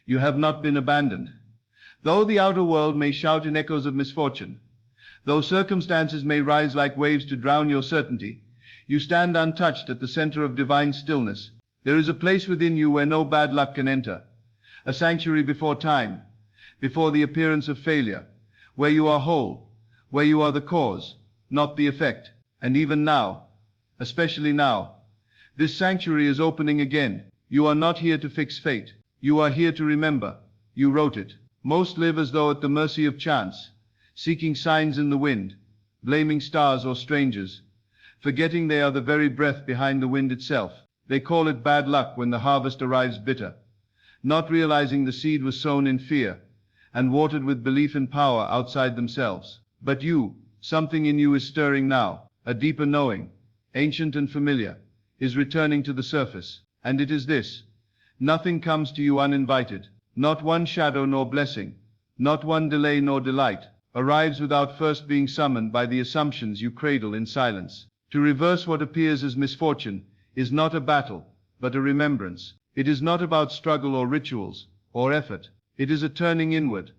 You have not been abandoned. Though the outer world may shout in echoes of misfortune, though circumstances may rise like waves to drown your certainty, you stand untouched at the center of divine stillness. There is a place within you where no bad luck can enter, a sanctuary before time, before the appearance of failure, where you are whole, where you are the cause, not the effect. And even now, especially now, this sanctuary is opening again. You are not here to fix fate. You are here to remember. You wrote it. Most live as though at the mercy of chance, seeking signs in the wind, blaming stars or strangers, forgetting they are the very breath behind the wind itself. They call it bad luck when the harvest arrives bitter, not realizing the seed was sown in fear and watered with belief in power outside themselves. But you, something in you is stirring now. A deeper knowing, ancient and familiar, is returning to the surface. And it is this: nothing comes to you uninvited. Not one shadow nor blessing, not one delay nor delight, arrives without first being summoned by the assumptions you cradle in silence. To reverse what appears as misfortune is not a battle, but a remembrance. It is not about struggle or rituals, or effort. It is a turning inward,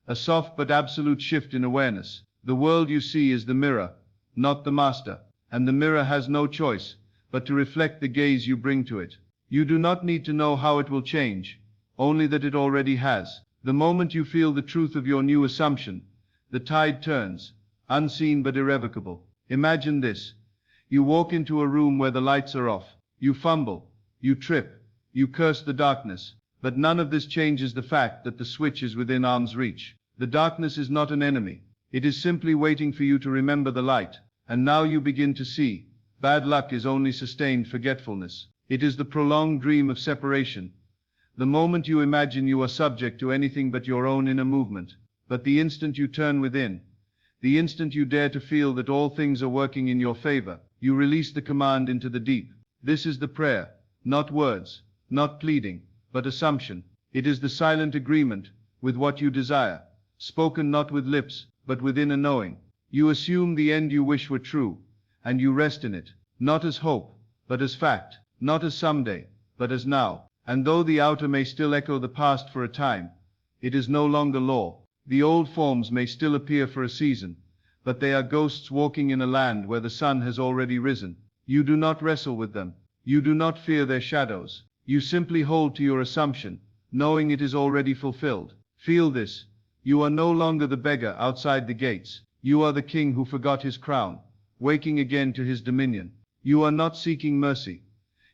a soft but absolute shift in awareness. The world you see is the mirror, not the master, and the mirror has no choice but to reflect the gaze you bring to it. You do not need to know how it will change, only that it already has. The moment you feel the truth of your new assumption, the tide turns, unseen but irrevocable. Imagine this: you walk into a room where the lights are off. You fumble, you trip, you curse the darkness, but none of this changes the fact that the switch is within arm's reach. The darkness is not an enemy. It is simply waiting for you to remember the light. And now you begin to see, bad luck is only sustained forgetfulness. It is the prolonged dream of separation. The moment you imagine you are subject to anything but your own inner movement. But the instant you turn within, the instant you dare to feel that all things are working in your favor, you release the command into the deep. This is the prayer, not words, not pleading, but assumption. It is the silent agreement with what you desire, spoken not with lips, but within a knowing. You assume the end you wish were true, and you rest in it, not as hope, but as fact, not as someday, but as now. And though the outer may still echo the past for a time, it is no longer law. The old forms may still appear for a season, but they are ghosts walking in a land where the sun has already risen. You do not wrestle with them. You do not fear their shadows. You simply hold to your assumption, knowing it is already fulfilled. Feel this: you are no longer the beggar outside the gates. You are the king who forgot his crown, waking again to his dominion. You are not seeking mercy.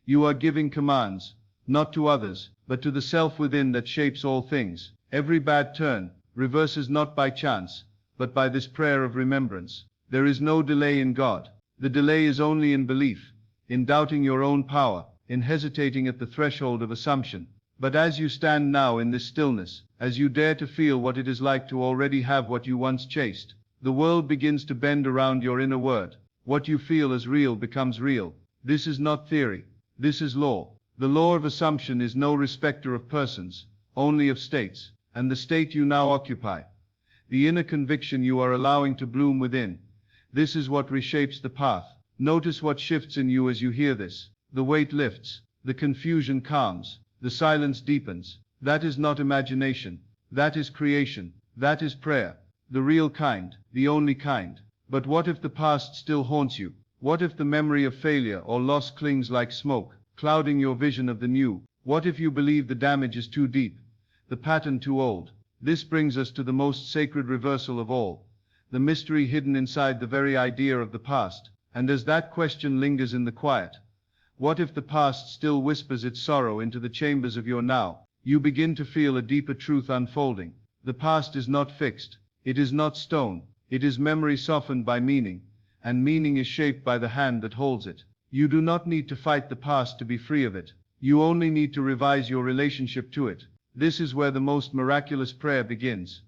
You are giving commands, not to others, but to the self within that shapes all things. Every bad turn reverses not by chance, but by this prayer of remembrance. There is no delay in God. The delay is only in belief, in doubting your own power, in hesitating at the threshold of assumption. But as you stand now in this stillness, as you dare to feel what it is like to already have what you once chased, the world begins to bend around your inner word. What you feel as real becomes real. This is not theory. This is law. The law of assumption is no respecter of persons, only of states. And the state you now occupy, the inner conviction you are allowing to bloom within, this is what reshapes the path. Notice what shifts in you as you hear this. The weight lifts, the confusion calms, the silence deepens. That is not imagination. That is creation. That is prayer. The real kind, the only kind. But what if the past still haunts you? What if the memory of failure or loss clings like smoke, clouding your vision of the new? What if you believe the damage is too deep, the pattern too old? This brings us to the most sacred reversal of all, the mystery hidden inside the very idea of the past. And as that question lingers in the quiet, what if the past still whispers its sorrow into the chambers of your now? You begin to feel a deeper truth unfolding. The past is not fixed. It is not stone. It is memory softened by meaning, and meaning is shaped by the hand that holds it. You do not need to fight the past to be free of it. You only need to revise your relationship to it. This is where the most miraculous prayer begins.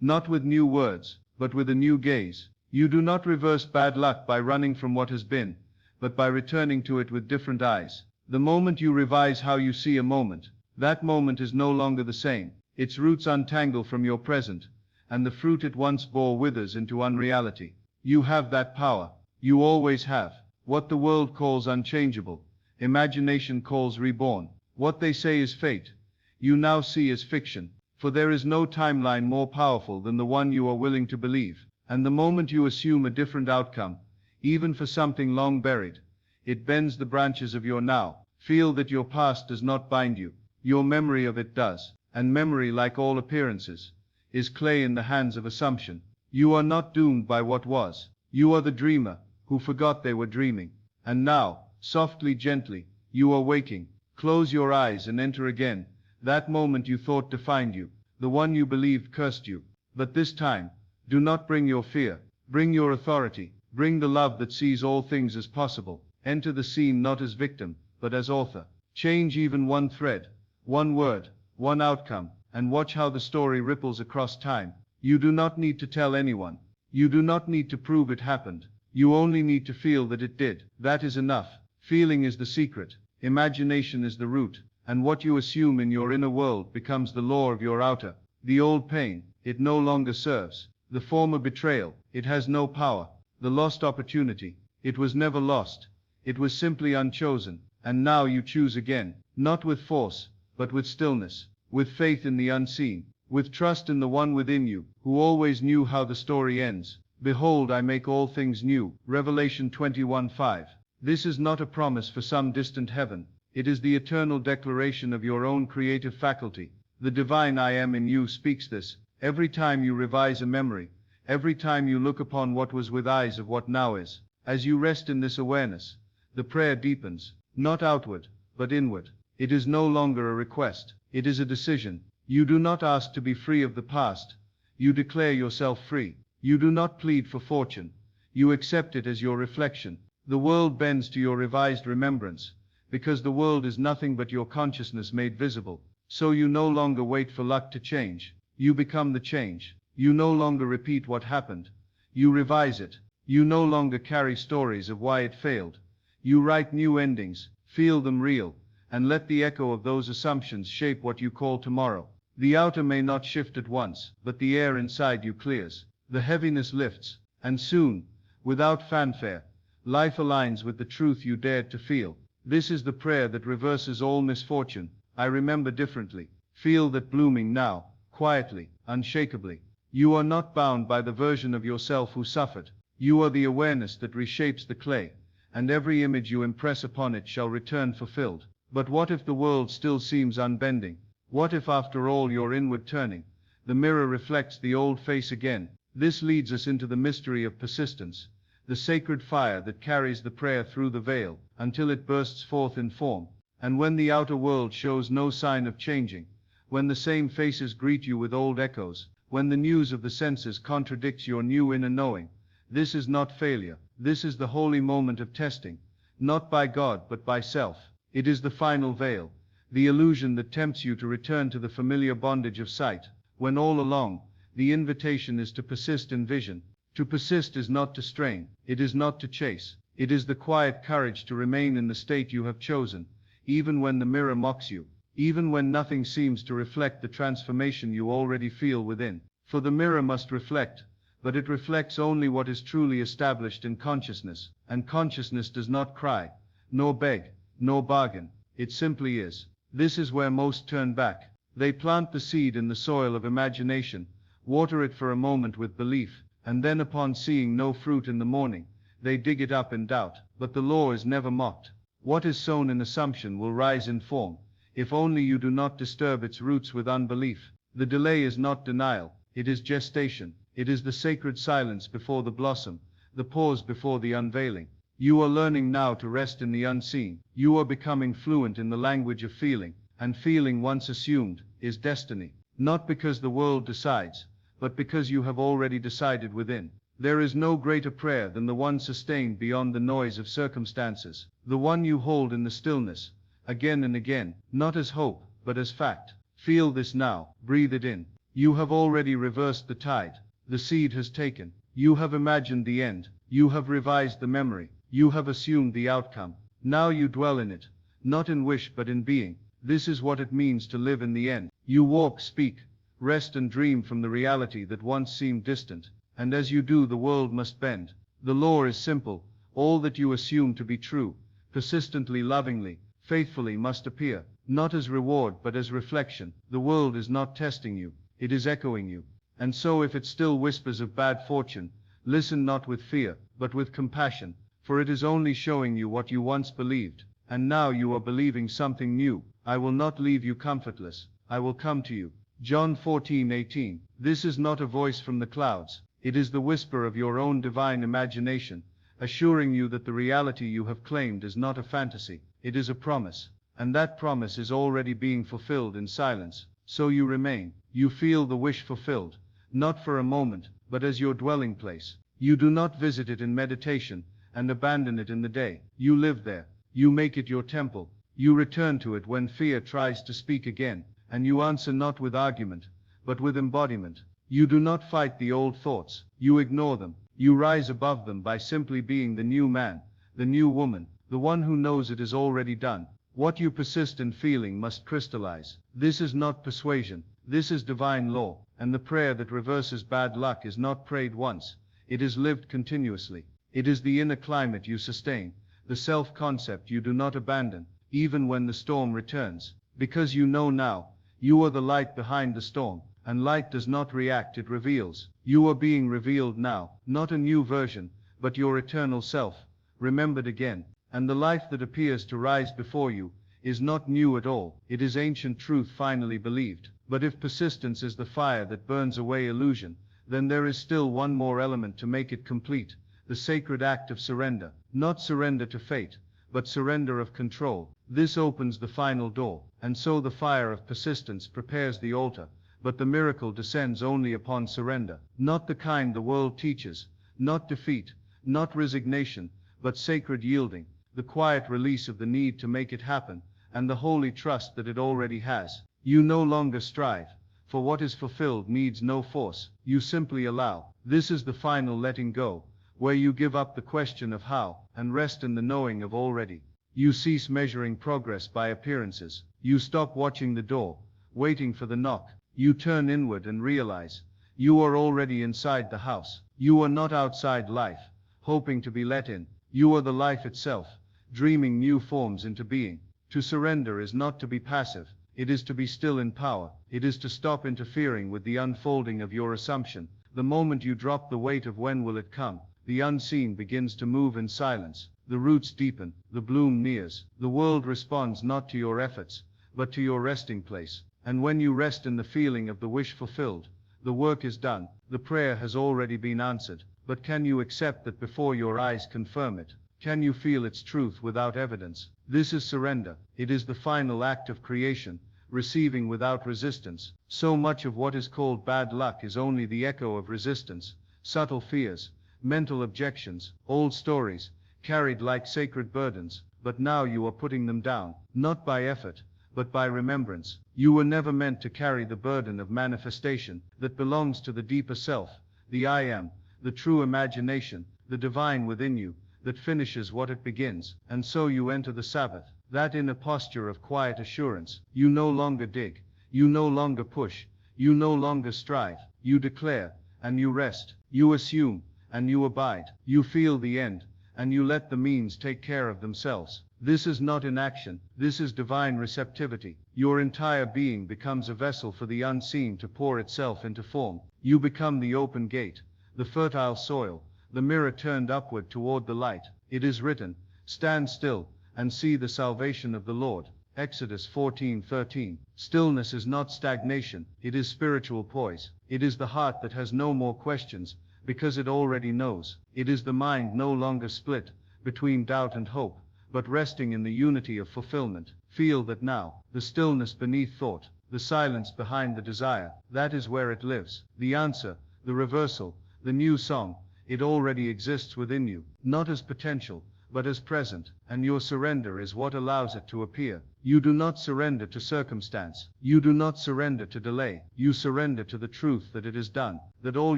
Not with new words, but with a new gaze. You do not reverse bad luck by running from what has been, but by returning to it with different eyes. The moment you revise how you see a moment, that moment is no longer the same. Its roots untangle from your present, and the fruit it once bore withers into unreality. You have that power. You always have. What the world calls unchangeable, imagination calls reborn. What they say is fate, you now see as fiction, for there is no timeline more powerful than the one you are willing to believe. And the moment you assume a different outcome, even for something long buried, it bends the branches of your now. Feel that your past does not bind you, your memory of it does, and memory, like all appearances, is clay in the hands of assumption. You are not doomed by what was, you are the dreamer, who forgot they were dreaming. And now, softly, gently, you are waking. Close your eyes and enter again, that moment you thought defined you, the one you believed cursed you. But this time, do not bring your fear, bring your authority, bring the love that sees all things as possible. Enter the scene not as victim, but as author. Change even one thread, one word, one outcome, and watch how the story ripples across time. You do not need to tell anyone. You do not need to prove it happened. You only need to feel that it did. That is enough. Feeling is the secret. Imagination is the root. And what you assume in your inner world becomes the law of your outer. The old pain, it no longer serves. The former betrayal, it has no power. The lost opportunity, it was never lost. It was simply unchosen. And now you choose again, not with force, but with stillness, with faith in the unseen, with trust in the one within you, who always knew how the story ends. Behold, I make all things new. Revelation 21:5. This is not a promise for some distant heaven. It is the eternal declaration of your own creative faculty. The divine I am in you speaks this. Every time you revise a memory, every time you look upon what was with eyes of what now is, as you rest in this awareness, the prayer deepens, not outward, but inward. It is no longer a request. It is a decision. You do not ask to be free of the past. You declare yourself free. You do not plead for fortune. You accept it as your reflection. The world bends to your revised remembrance, because the world is nothing but your consciousness made visible. So you no longer wait for luck to change. You become the change. You no longer repeat what happened. You revise it. You no longer carry stories of why it failed. You write new endings, feel them real, and let the echo of those assumptions shape what you call tomorrow. The outer may not shift at once, but the air inside you clears. The heaviness lifts, and soon, without fanfare, life aligns with the truth you dared to feel. This is the prayer that reverses all misfortune. I remember differently. Feel that blooming now, quietly, unshakably. You are not bound by the version of yourself who suffered. You are the awareness that reshapes the clay, and every image you impress upon it shall return fulfilled. But what if the world still seems unbending? What if after all your inward turning, the mirror reflects the old face again? This leads us into the mystery of persistence, the sacred fire that carries the prayer through the veil, until it bursts forth in form. And when the outer world shows no sign of changing, when the same faces greet you with old echoes, when the news of the senses contradicts your new inner knowing, this is not failure. This is the holy moment of testing, not by God but by self. It is the final veil, the illusion that tempts you to return to the familiar bondage of sight, when all along, the invitation is to persist in vision. To persist is not to strain, it is not to chase, it is the quiet courage to remain in the state you have chosen, even when the mirror mocks you, even when nothing seems to reflect the transformation you already feel within. For the mirror must reflect, but it reflects only what is truly established in consciousness, and consciousness does not cry, nor beg, nor bargain, it simply is. This is where most turn back. They plant the seed in the soil of imagination, water it for a moment with belief, and then upon seeing no fruit in the morning, they dig it up in doubt. But the law is never mocked. What is sown in assumption will rise in form, if only you do not disturb its roots with unbelief. The delay is not denial, it is gestation. It is the sacred silence before the blossom, the pause before the unveiling. You are learning now to rest in the unseen. You are becoming fluent in the language of feeling, and feeling once assumed is destiny. Not because the world decides, but because you have already decided within. There is no greater prayer than the one sustained beyond the noise of circumstances, the one you hold in the stillness, again and again, not as hope, but as fact. Feel this now, breathe it in. You have already reversed the tide. The seed has taken. You have imagined the end. You have revised the memory. You have assumed the outcome. Now you dwell in it, not in wish but in being. This is what it means to live in the end. You walk, speak, rest and dream from the reality that once seemed distant. And as you do, the world must bend. The law is simple. All that you assume to be true, persistently, lovingly, faithfully must appear, not as reward but as reflection. The world is not testing you, it is echoing you. And so if it still whispers of bad fortune, listen not with fear, but with compassion, for it is only showing you what you once believed, and now you are believing something new. I will not leave you comfortless, I will come to you. John 14:18. This is not a voice from the clouds, it is the whisper of your own divine imagination, assuring you that the reality you have claimed is not a fantasy, it is a promise, and that promise is already being fulfilled in silence. So you remain, you feel the wish fulfilled, not for a moment, but as your dwelling place. You do not visit it in meditation, and abandon it in the day. You live there, you make it your temple, you return to it when fear tries to speak again, and you answer not with argument, but with embodiment. You do not fight the old thoughts, you ignore them, you rise above them by simply being the new man, the new woman, the one who knows it is already done. What you persist in feeling must crystallize. This is not persuasion, this is divine law, and the prayer that reverses bad luck is not prayed once, it is lived continuously. It is the inner climate you sustain, the self-concept you do not abandon, even when the storm returns, because you know now, you are the light behind the storm, and light does not react, it reveals. You are being revealed now, not a new version, but your eternal self, remembered again. And the life that appears to rise before you is not new at all, it is ancient truth finally believed. But if persistence is the fire that burns away illusion, then there is still one more element to make it complete, the sacred act of surrender. Not surrender to fate, but surrender of control. This opens the final door, and so the fire of persistence prepares the altar, but the miracle descends only upon surrender, not the kind the world teaches, not defeat, not resignation, but sacred yielding, the quiet release of the need to make it happen, and the holy trust that it already has. You no longer strive, for what is fulfilled needs no force, you simply allow. This is the final letting go, where you give up the question of how, and rest in the knowing of already. You cease measuring progress by appearances, you stop watching the door, waiting for the knock, you turn inward and realize, you are already inside the house, you are not outside life, hoping to be let in, you are the life itself, dreaming new forms into being. To surrender is not to be passive, it is to be still in power, it is to stop interfering with the unfolding of your assumption. The moment you drop the weight of when will it come, the unseen begins to move in silence, the roots deepen, the bloom nears, the world responds not to your efforts, but to your resting place. And when you rest in the feeling of the wish fulfilled, the work is done, the prayer has already been answered. But can you accept that before your eyes confirm it? Can you feel its truth without evidence? This is surrender, it is the final act of creation, receiving without resistance. So much of what is called bad luck is only the echo of resistance, subtle fears, mental objections, old stories, carried like sacred burdens, but now you are putting them down, not by effort, but by remembrance. You were never meant to carry the burden of manifestation that belongs to the deeper self, the I am, the true imagination, the divine within you, that finishes what it begins. And so you enter the Sabbath, that inner posture of quiet assurance. You no longer dig, you no longer push, you no longer strive, you declare, and you rest, you assume, and you abide, you feel the end, and you let the means take care of themselves. This is not inaction, this is divine receptivity. Your entire being becomes a vessel for the unseen to pour itself into form. You become the open gate, the fertile soil, the mirror turned upward toward the light. It is written, stand still, and see the salvation of the Lord. Exodus 14:13. Stillness is not stagnation, it is spiritual poise. It is the heart that has no more questions, because it already knows. It is the mind no longer split between doubt and hope, but resting in the unity of fulfillment. Feel that now, the stillness beneath thought, the silence behind the desire, that is where it lives. The answer, the reversal, the new song, it already exists within you, not as potential, but as present, and your surrender is what allows it to appear. You do not surrender to circumstance, you do not surrender to delay, you surrender to the truth that it is done, that all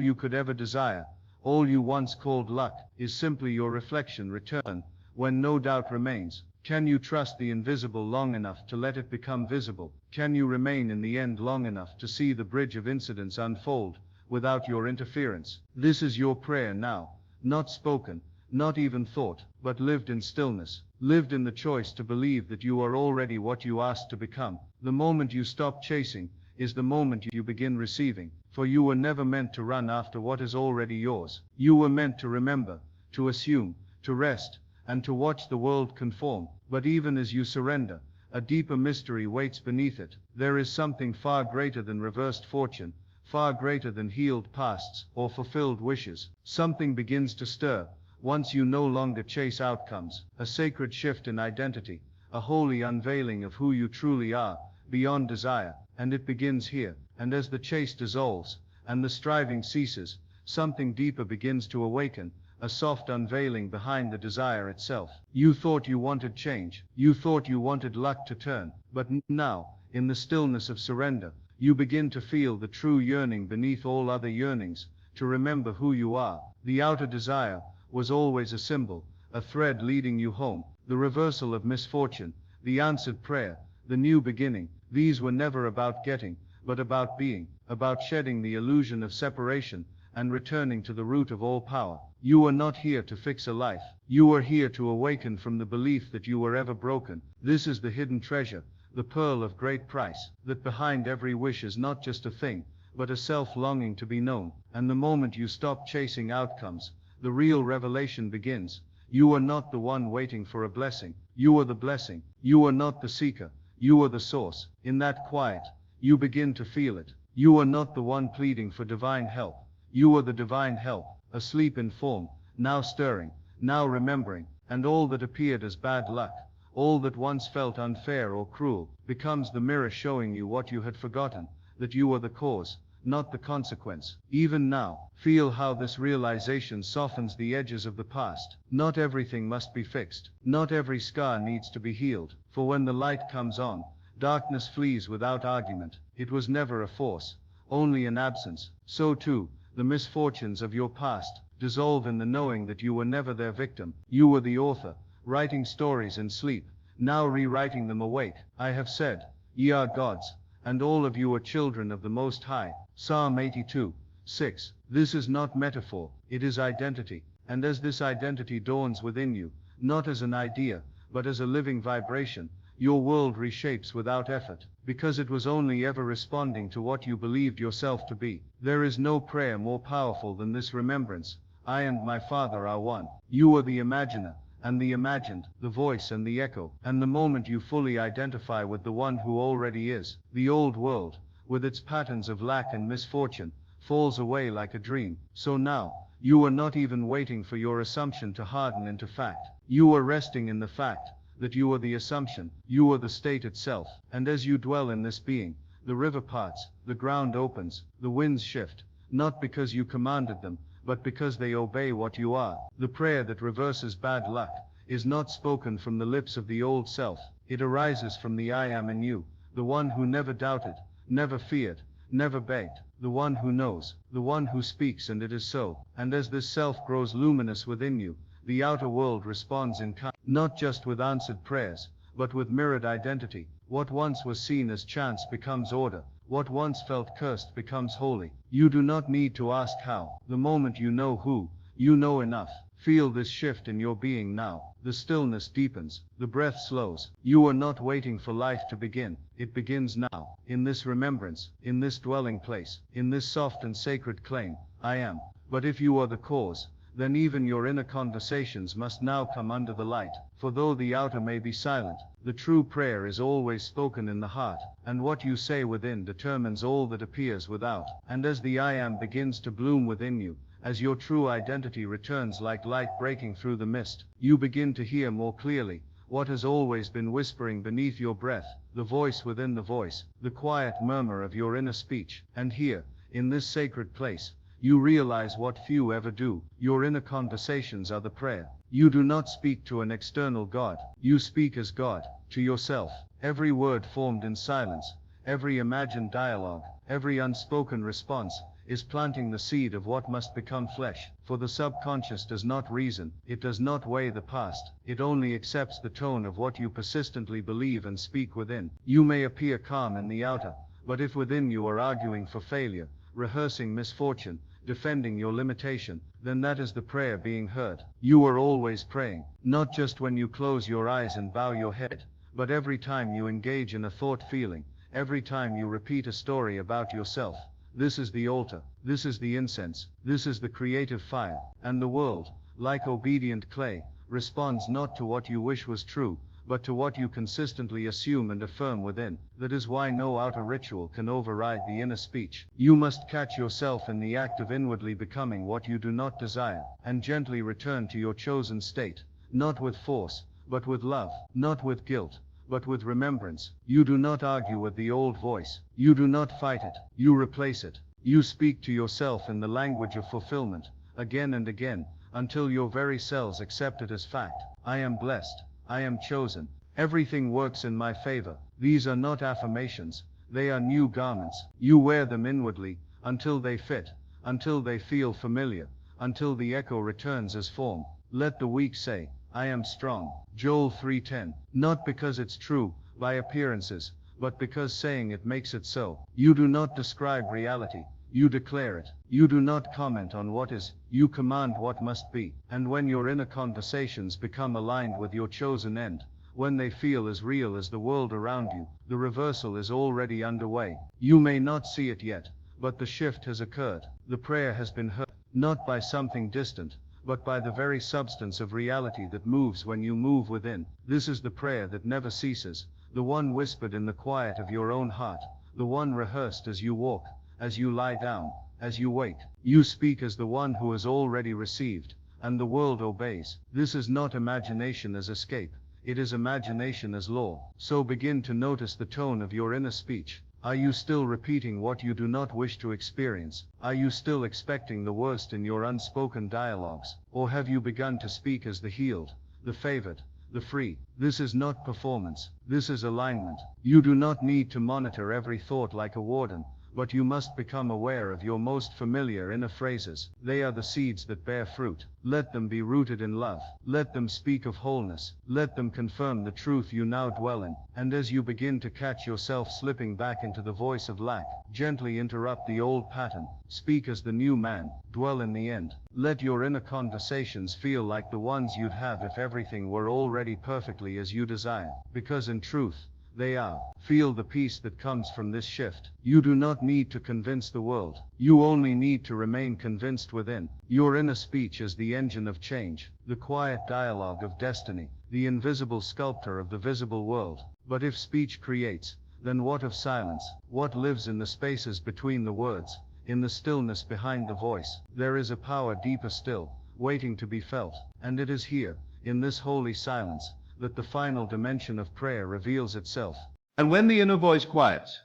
you could ever desire, all you once called luck, is simply your reflection return, when no doubt remains. Can you trust the invisible long enough to let it become visible? Can you remain in the end long enough to see the bridge of incidents unfold, without your interference? This is your prayer now, not spoken, not even thought, but lived in stillness, lived in the choice to believe that you are already what you asked to become. The moment you stop chasing is the moment you begin receiving, for you were never meant to run after what is already yours. You were meant to remember, to assume, to rest, and to watch the world conform. But even as you surrender, a deeper mystery waits beneath it. There is something far greater than reversed fortune, far greater than healed pasts or fulfilled wishes. Something begins to stir once you no longer chase outcomes, a sacred shift in identity, a holy unveiling of who you truly are, beyond desire. And it begins here. And as the chase dissolves, and the striving ceases, something deeper begins to awaken, a soft unveiling behind the desire itself. You thought you wanted change, you thought you wanted luck to turn, but now, in the stillness of surrender, you begin to feel the true yearning beneath all other yearnings, to remember who you are. The outer desire was always a symbol, a thread leading you home, the reversal of misfortune, the answered prayer, the new beginning. These were never about getting, but about being, about shedding the illusion of separation, and returning to the root of all power. You were not here to fix a life. You were here to awaken from the belief that you were ever broken. This is the hidden treasure, the pearl of great price, that behind every wish is not just a thing, but a self longing to be known. And the moment you stop chasing outcomes, the real revelation begins. You are not the one waiting for a blessing. You are the blessing. You are not the seeker. You are the source. In that quiet, you begin to feel it. You are not the one pleading for divine help. You are the divine help, asleep in form, now stirring, now remembering, and all that appeared as bad luck, all that once felt unfair or cruel, becomes the mirror showing you what you had forgotten, that you are the cause, not the consequence. Even now, feel how this realization softens the edges of the past. Not everything must be fixed. Not every scar needs to be healed, for when the light comes on, darkness flees without argument. It was never a force, only an absence. So too, the misfortunes of your past dissolve in the knowing that you were never their victim. You were the author, writing stories in sleep, now rewriting them awake. I have said, ye are gods, and all of you are children of the Most High. Psalm 82:6. This is not metaphor, it is identity. And as this identity dawns within you, not as an idea, but as a living vibration, your world reshapes without effort, because it was only ever responding to what you believed yourself to be. There is no prayer more powerful than this remembrance. I and my Father are one. You are the imaginer, and the imagined, the voice and the echo. And the moment you fully identify with the one who already is, the old world, with its patterns of lack and misfortune, falls away like a dream. So now, you are not even waiting for your assumption to harden into fact. You are resting in the fact that you are the assumption, you are the state itself. And as you dwell in this being, the river parts, the ground opens, the winds shift, not because you commanded them, but because they obey what you are. The prayer that reverses bad luck is not spoken from the lips of the old self. It arises from the I am in you, the one who never doubted, never feared, never begged, the one who knows, the one who speaks, and it is so. And as this self grows luminous within you, the outer world responds in kind, not just with answered prayers, but with mirrored identity. What once was seen as chance becomes order. What once felt cursed becomes holy. You do not need to ask how. The moment you know who, you know enough. Feel this shift in your being now. The stillness deepens. The breath slows. You are not waiting for life to begin. It begins now. In this remembrance, in this dwelling place, in this soft and sacred claim, I am. But if you are the cause, then even your inner conversations must now come under the light. For though the outer may be silent, the true prayer is always spoken in the heart, and what you say within determines all that appears without. And as the I am begins to bloom within you, as your true identity returns like light breaking through the mist, you begin to hear more clearly what has always been whispering beneath your breath, the voice within the voice, the quiet murmur of your inner speech. And here, in this sacred place, you realize what few ever do. Your inner conversations are the prayer. You do not speak to an external God. You speak as God, to yourself. Every word formed in silence, every imagined dialogue, every unspoken response, is planting the seed of what must become flesh. For the subconscious does not reason, it does not weigh the past, it only accepts the tone of what you persistently believe and speak within. You may appear calm in the outer, but if within you are arguing for failure, rehearsing misfortune, defending your limitation, then that is the prayer being heard. You are always praying, not just when you close your eyes and bow your head, but every time you engage in a thought feeling, every time you repeat a story about yourself. This is the altar, this is the incense, this is the creative fire, and the world, like obedient clay, responds not to what you wish was true, but to what you consistently assume and affirm within. That is why no outer ritual can override the inner speech. You must catch yourself in the act of inwardly becoming what you do not desire, and gently return to your chosen state, not with force, but with love, not with guilt, but with remembrance. You do not argue with the old voice. You do not fight it. You replace it. You speak to yourself in the language of fulfillment, again and again, until your very cells accept it as fact. I am blessed. I am chosen. Everything works in my favor. These are not affirmations. They are new garments. You wear them inwardly, until they fit, until they feel familiar, until the echo returns as form. Let the weak say, I am strong. Joel 3:10. Not because it's true, by appearances, but because saying it makes it so. You do not describe reality, you declare it. You do not comment on what is, you command what must be. And when your inner conversations become aligned with your chosen end, when they feel as real as the world around you, the reversal is already underway. You may not see it yet, but the shift has occurred. The prayer has been heard, not by something distant, but by the very substance of reality that moves when you move within. This is the prayer that never ceases, the one whispered in the quiet of your own heart, the one rehearsed as you walk, as you lie down, as you wake. You speak as the one who has already received, and the world obeys. This is not imagination as escape, it is imagination as law. So begin to notice the tone of your inner speech. Are you still repeating what you do not wish to experience? Are you still expecting the worst in your unspoken dialogues? Or have you begun to speak as the healed, the favored, the free? This is not performance. This is alignment. You do not need to monitor every thought like a warden, but you must become aware of your most familiar inner phrases. They are the seeds that bear fruit. Let them be rooted in love. Let them speak of wholeness. Let them confirm the truth you now dwell in. And as you begin to catch yourself slipping back into the voice of lack, gently interrupt the old pattern. Speak as the new man. Dwell in the end. Let your inner conversations feel like the ones you'd have if everything were already perfectly as you desire. Because in truth, they are. Feel the peace that comes from this shift. You do not need to convince the world. You only need to remain convinced within. Your inner speech is the engine of change, the quiet dialogue of destiny, the invisible sculptor of the visible world. But if speech creates, then what of silence? What lives in the spaces between the words, in the stillness behind the voice? There is a power deeper still, waiting to be felt. And it is here, in this holy silence, that the final dimension of prayer reveals itself. And when the inner voice quiets,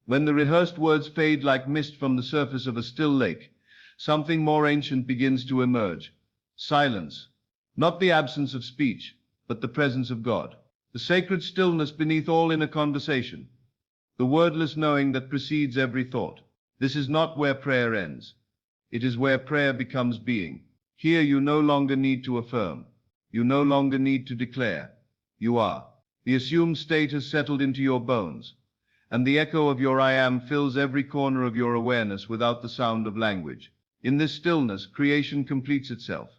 when the rehearsed words fade like mist from the surface of a still lake, something more ancient begins to emerge. Silence. Not the absence of speech, but the presence of God. The sacred stillness beneath all inner conversation. The wordless knowing that precedes every thought. This is not where prayer ends. It is where prayer becomes being. Here you no longer need to affirm. You no longer need to declare. You are. The assumed state has settled into your bones, and the echo of your I am fills every corner of your awareness without the sound of language. In this stillness, creation completes itself.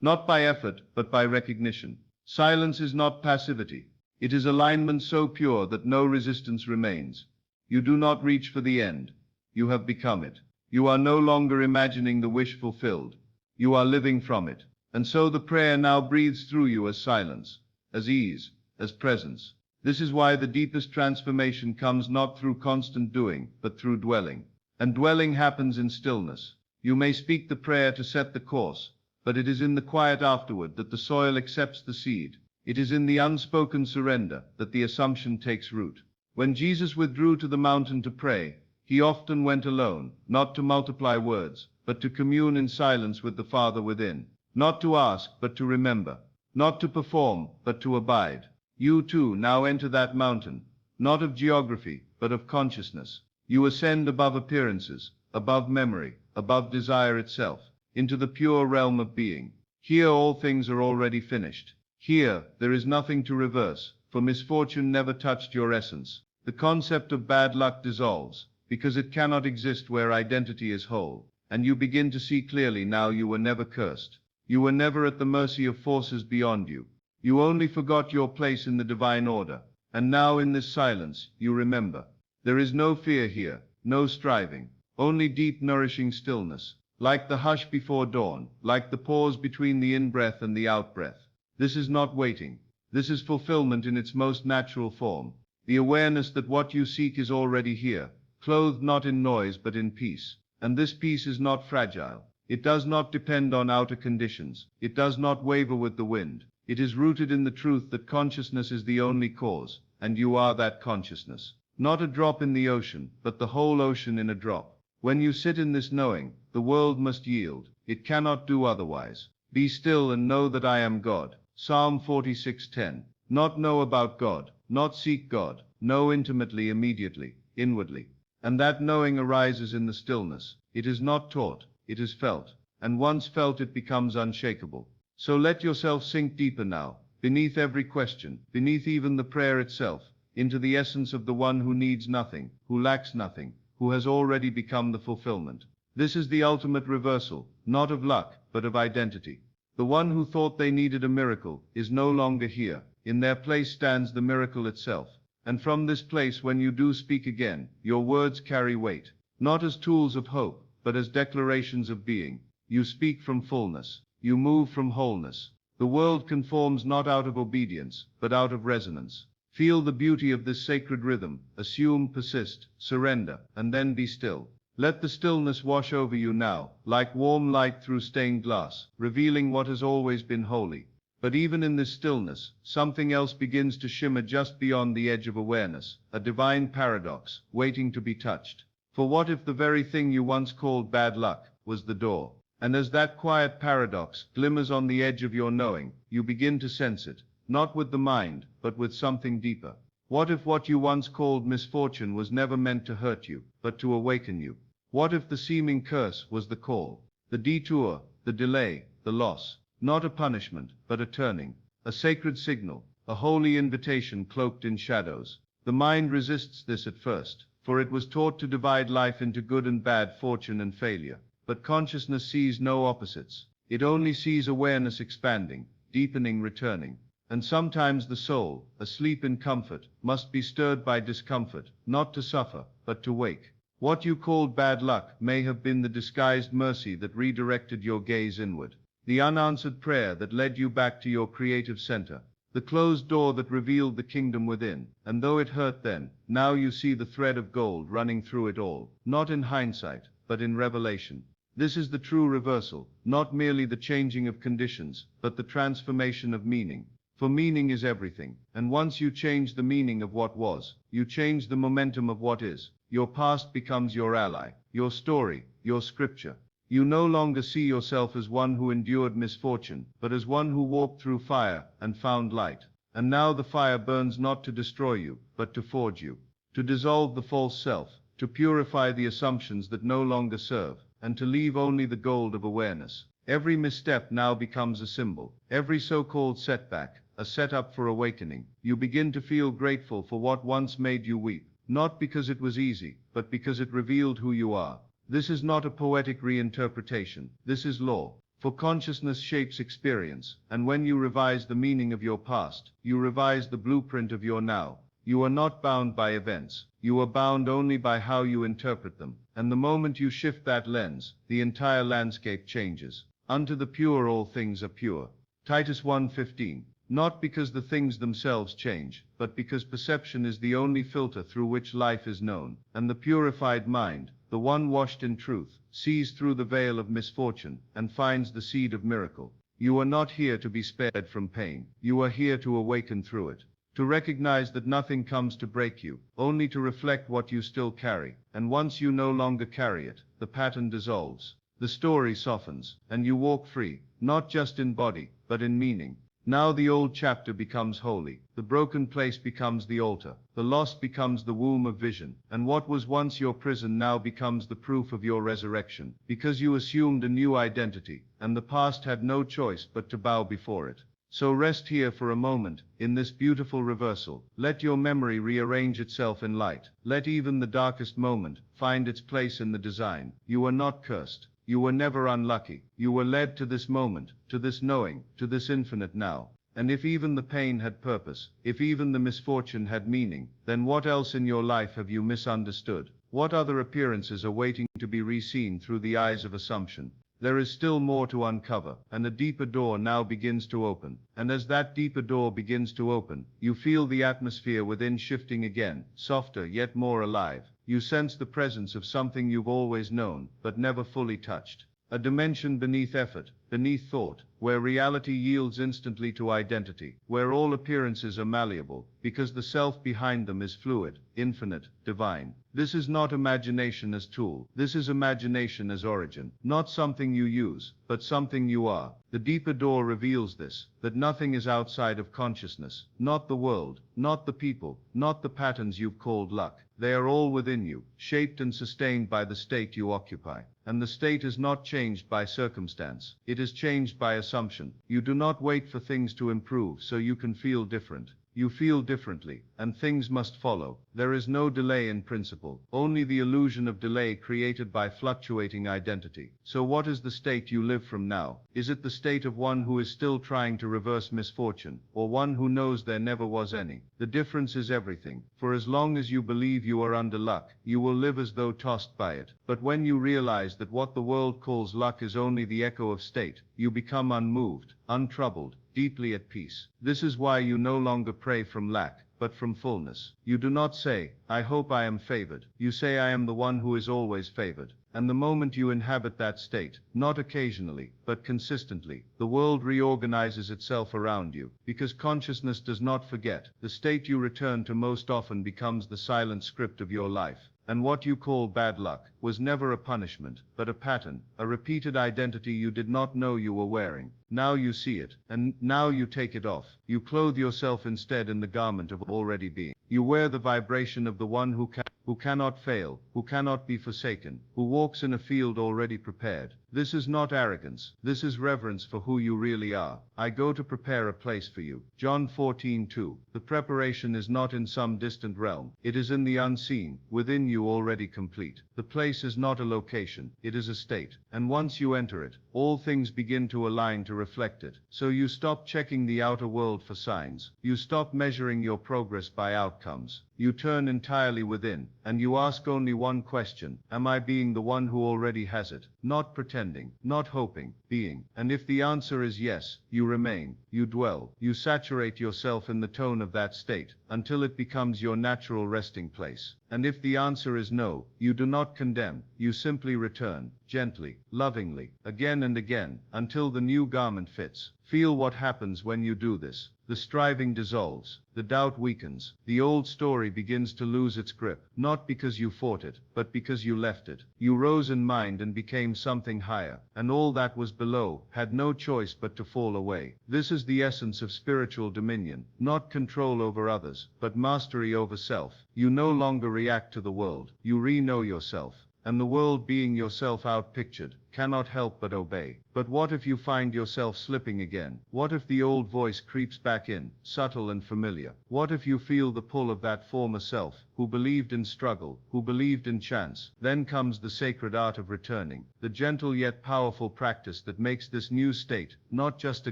Not by effort, but by recognition. Silence is not passivity. It is alignment so pure that no resistance remains. You do not reach for the end. You have become it. You are no longer imagining the wish fulfilled. You are living from it. And so the prayer now breathes through you as silence, as ease, as presence. This is why the deepest transformation comes not through constant doing, but through dwelling. And dwelling happens in stillness. You may speak the prayer to set the course, but it is in the quiet afterward that the soil accepts the seed. It is in the unspoken surrender that the assumption takes root. When Jesus withdrew to the mountain to pray, he often went alone, not to multiply words, but to commune in silence with the Father within. Not to ask, but to remember. Not to perform, but to abide. You too now enter that mountain, not of geography, but of consciousness. You ascend above appearances, above memory, above desire itself, into the pure realm of being. Here all things are already finished. Here there is nothing to reverse, for misfortune never touched your essence. The concept of bad luck dissolves, because it cannot exist where identity is whole. and you begin to see clearly now you were never cursed. You were never at the mercy of forces beyond you. You only forgot your place in the divine order, and now in this silence, you remember. There is no fear here, no striving, only deep nourishing stillness, like the hush before dawn, like the pause between the in-breath and the out-breath. This is not waiting. This is fulfillment in its most natural form. The awareness that what you seek is already here, clothed not in noise but in peace. And this peace is not fragile. It does not depend on outer conditions. It does not waver with the wind. It is rooted in the truth that consciousness is the only cause, and you are that consciousness. Not a drop in the ocean, but the whole ocean in a drop. When you sit in this knowing, the world must yield. It cannot do otherwise. Be still and know that I am God. Psalm 46:10. Not know about God, not seek God, know intimately, immediately, inwardly. And that knowing arises in the stillness. It is not taught, it is felt. And once felt it becomes unshakable. So let yourself sink deeper now, beneath every question, beneath even the prayer itself, into the essence of the one who needs nothing, who lacks nothing, who has already become the fulfillment. This is the ultimate reversal, not of luck, but of identity. The one who thought they needed a miracle is no longer here. In their place stands the miracle itself. And from this place, when you do speak again, your words carry weight, not as tools of hope, but as declarations of being. You speak from fullness. You move from wholeness. The world conforms not out of obedience, but out of resonance. Feel the beauty of this sacred rhythm. Assume, persist, surrender, and then be still. Let the stillness wash over you now, like warm light through stained glass, revealing what has always been holy. But even in this stillness, something else begins to shimmer just beyond the edge of awareness, a divine paradox, waiting to be touched. For what if the very thing you once called bad luck was the door? And as that quiet paradox glimmers on the edge of your knowing, you begin to sense it, not with the mind, but with something deeper. What if what you once called misfortune was never meant to hurt you, but to awaken you? What if the seeming curse was the call, the detour, the delay, the loss? Not a punishment, but a turning, a sacred signal, a holy invitation cloaked in shadows. The mind resists this at first, for it was taught to divide life into good and bad, fortune and failure. But consciousness sees no opposites. It only sees awareness expanding, deepening, returning. And sometimes the soul, asleep in comfort, must be stirred by discomfort, not to suffer, but to wake. What you called bad luck may have been the disguised mercy that redirected your gaze inward. The unanswered prayer that led you back to your creative center, the closed door that revealed the kingdom within. And though it hurt then, now you see the thread of gold running through it all, not in hindsight, but in revelation. This is the true reversal, not merely the changing of conditions, but the transformation of meaning. For meaning is everything, and once you change the meaning of what was, you change the momentum of what is. Your past becomes your ally, your story, your scripture. You no longer see yourself as one who endured misfortune, but as one who walked through fire and found light. And now the fire burns not to destroy you, but to forge you, to dissolve the false self, to purify the assumptions that no longer serve, and to leave only the gold of awareness. Every misstep now becomes a symbol, every so-called setback, a setup for awakening. You begin to feel grateful for what once made you weep, not because it was easy, but because it revealed who you are. This is not a poetic reinterpretation, this is law. For consciousness shapes experience, and when you revise the meaning of your past, you revise the blueprint of your now. You are not bound by events, you are bound only by how you interpret them. And the moment you shift that lens, the entire landscape changes. Unto the pure all things are pure. Titus 1:15. Not because the things themselves change, but because perception is the only filter through which life is known. And the purified mind, the one washed in truth, sees through the veil of misfortune, and finds the seed of miracle. You are not here to be spared from pain. You are here to awaken through it. To recognize that nothing comes to break you, only to reflect what you still carry. And once you no longer carry it, the pattern dissolves. The story softens, and you walk free, not just in body, but in meaning. Now the old chapter becomes holy, the broken place becomes the altar, the lost becomes the womb of vision, and what was once your prison now becomes the proof of your resurrection, because you assumed a new identity, and the past had no choice but to bow before it. So rest here for a moment, in this beautiful reversal. Let your memory rearrange itself in light. Let even the darkest moment find its place in the design. You are not cursed. You were never unlucky. You were led to this moment, to this knowing, to this infinite now. And if even the pain had purpose, if even the misfortune had meaning, then what else in your life have you misunderstood? What other appearances are waiting to be re-seen through the eyes of assumption? There is still more to uncover, and a deeper door now begins to open. And as that deeper door begins to open, you feel the atmosphere within shifting again, softer yet more alive. You sense the presence of something you've always known, but never fully touched. A dimension beneath effort, beneath thought, where reality yields instantly to identity, where all appearances are malleable, because the self behind them is fluid, infinite, divine. This is not imagination as tool. This is imagination as origin. Not something you use, but something you are. The deeper door reveals this, that nothing is outside of consciousness. Not the world, not the people, not the patterns you've called luck. They are all within you, shaped and sustained by the state you occupy. And the state is not changed by circumstance. It is changed by assumption. You do not wait for things to improve so you can feel different. You feel differently, and things must follow. There is no delay in principle, only the illusion of delay created by fluctuating identity. So what is the state you live from now? Is it the state of one who is still trying to reverse misfortune, or one who knows there never was any? The difference is everything. For as long as you believe you are under luck, you will live as though tossed by it. But when you realize that what the world calls luck is only the echo of state, you become unmoved, untroubled, deeply at peace. This is why you no longer pray from lack, but from fullness. You do not say, I hope I am favored. You say, I am the one who is always favored. And the moment you inhabit that state, not occasionally, but consistently, the world reorganizes itself around you, because consciousness does not forget. The state you return to most often becomes the silent script of your life. And what you call bad luck was never a punishment, but a pattern, a repeated identity you did not know you were wearing. Now you see it, and now you take it off. You clothe yourself instead in the garment of already being. You wear the vibration of the one who cannot fail, who cannot be forsaken, who walks in a field already prepared. This is not arrogance. This is reverence for who you really are. I go to prepare a place for you. John 14:2. The preparation is not in some distant realm. It is in the unseen, within you already complete. The place is not a location. It is a state. And once you enter it, all things begin to align to reflect it. So you stop checking the outer world for signs. You stop measuring your progress by outcomes. You turn entirely within, and you ask only one question: am I being the one who already has it? Not pretending, not hoping, being. And if the answer is yes, you remain, you dwell, you saturate yourself in the tone of that state, until it becomes your natural resting place. And if the answer is no, you do not condemn, you simply return, gently, lovingly, again and again, until the new garment fits. Feel what happens when you do this. The striving dissolves, the doubt weakens, the old story begins to lose its grip, not because you fought it, but because you left it. You rose in mind and became something higher, and all that was below had no choice but to fall away. This is the essence of spiritual dominion, not control over others, but mastery over self. You no longer react to the world, you re-know yourself. And the world, being yourself outpictured, cannot help but obey. But what if you find yourself slipping again? What if the old voice creeps back in, subtle and familiar? What if you feel the pull of that former self, who believed in struggle, who believed in chance? Then comes the sacred art of returning, the gentle yet powerful practice that makes this new state not just a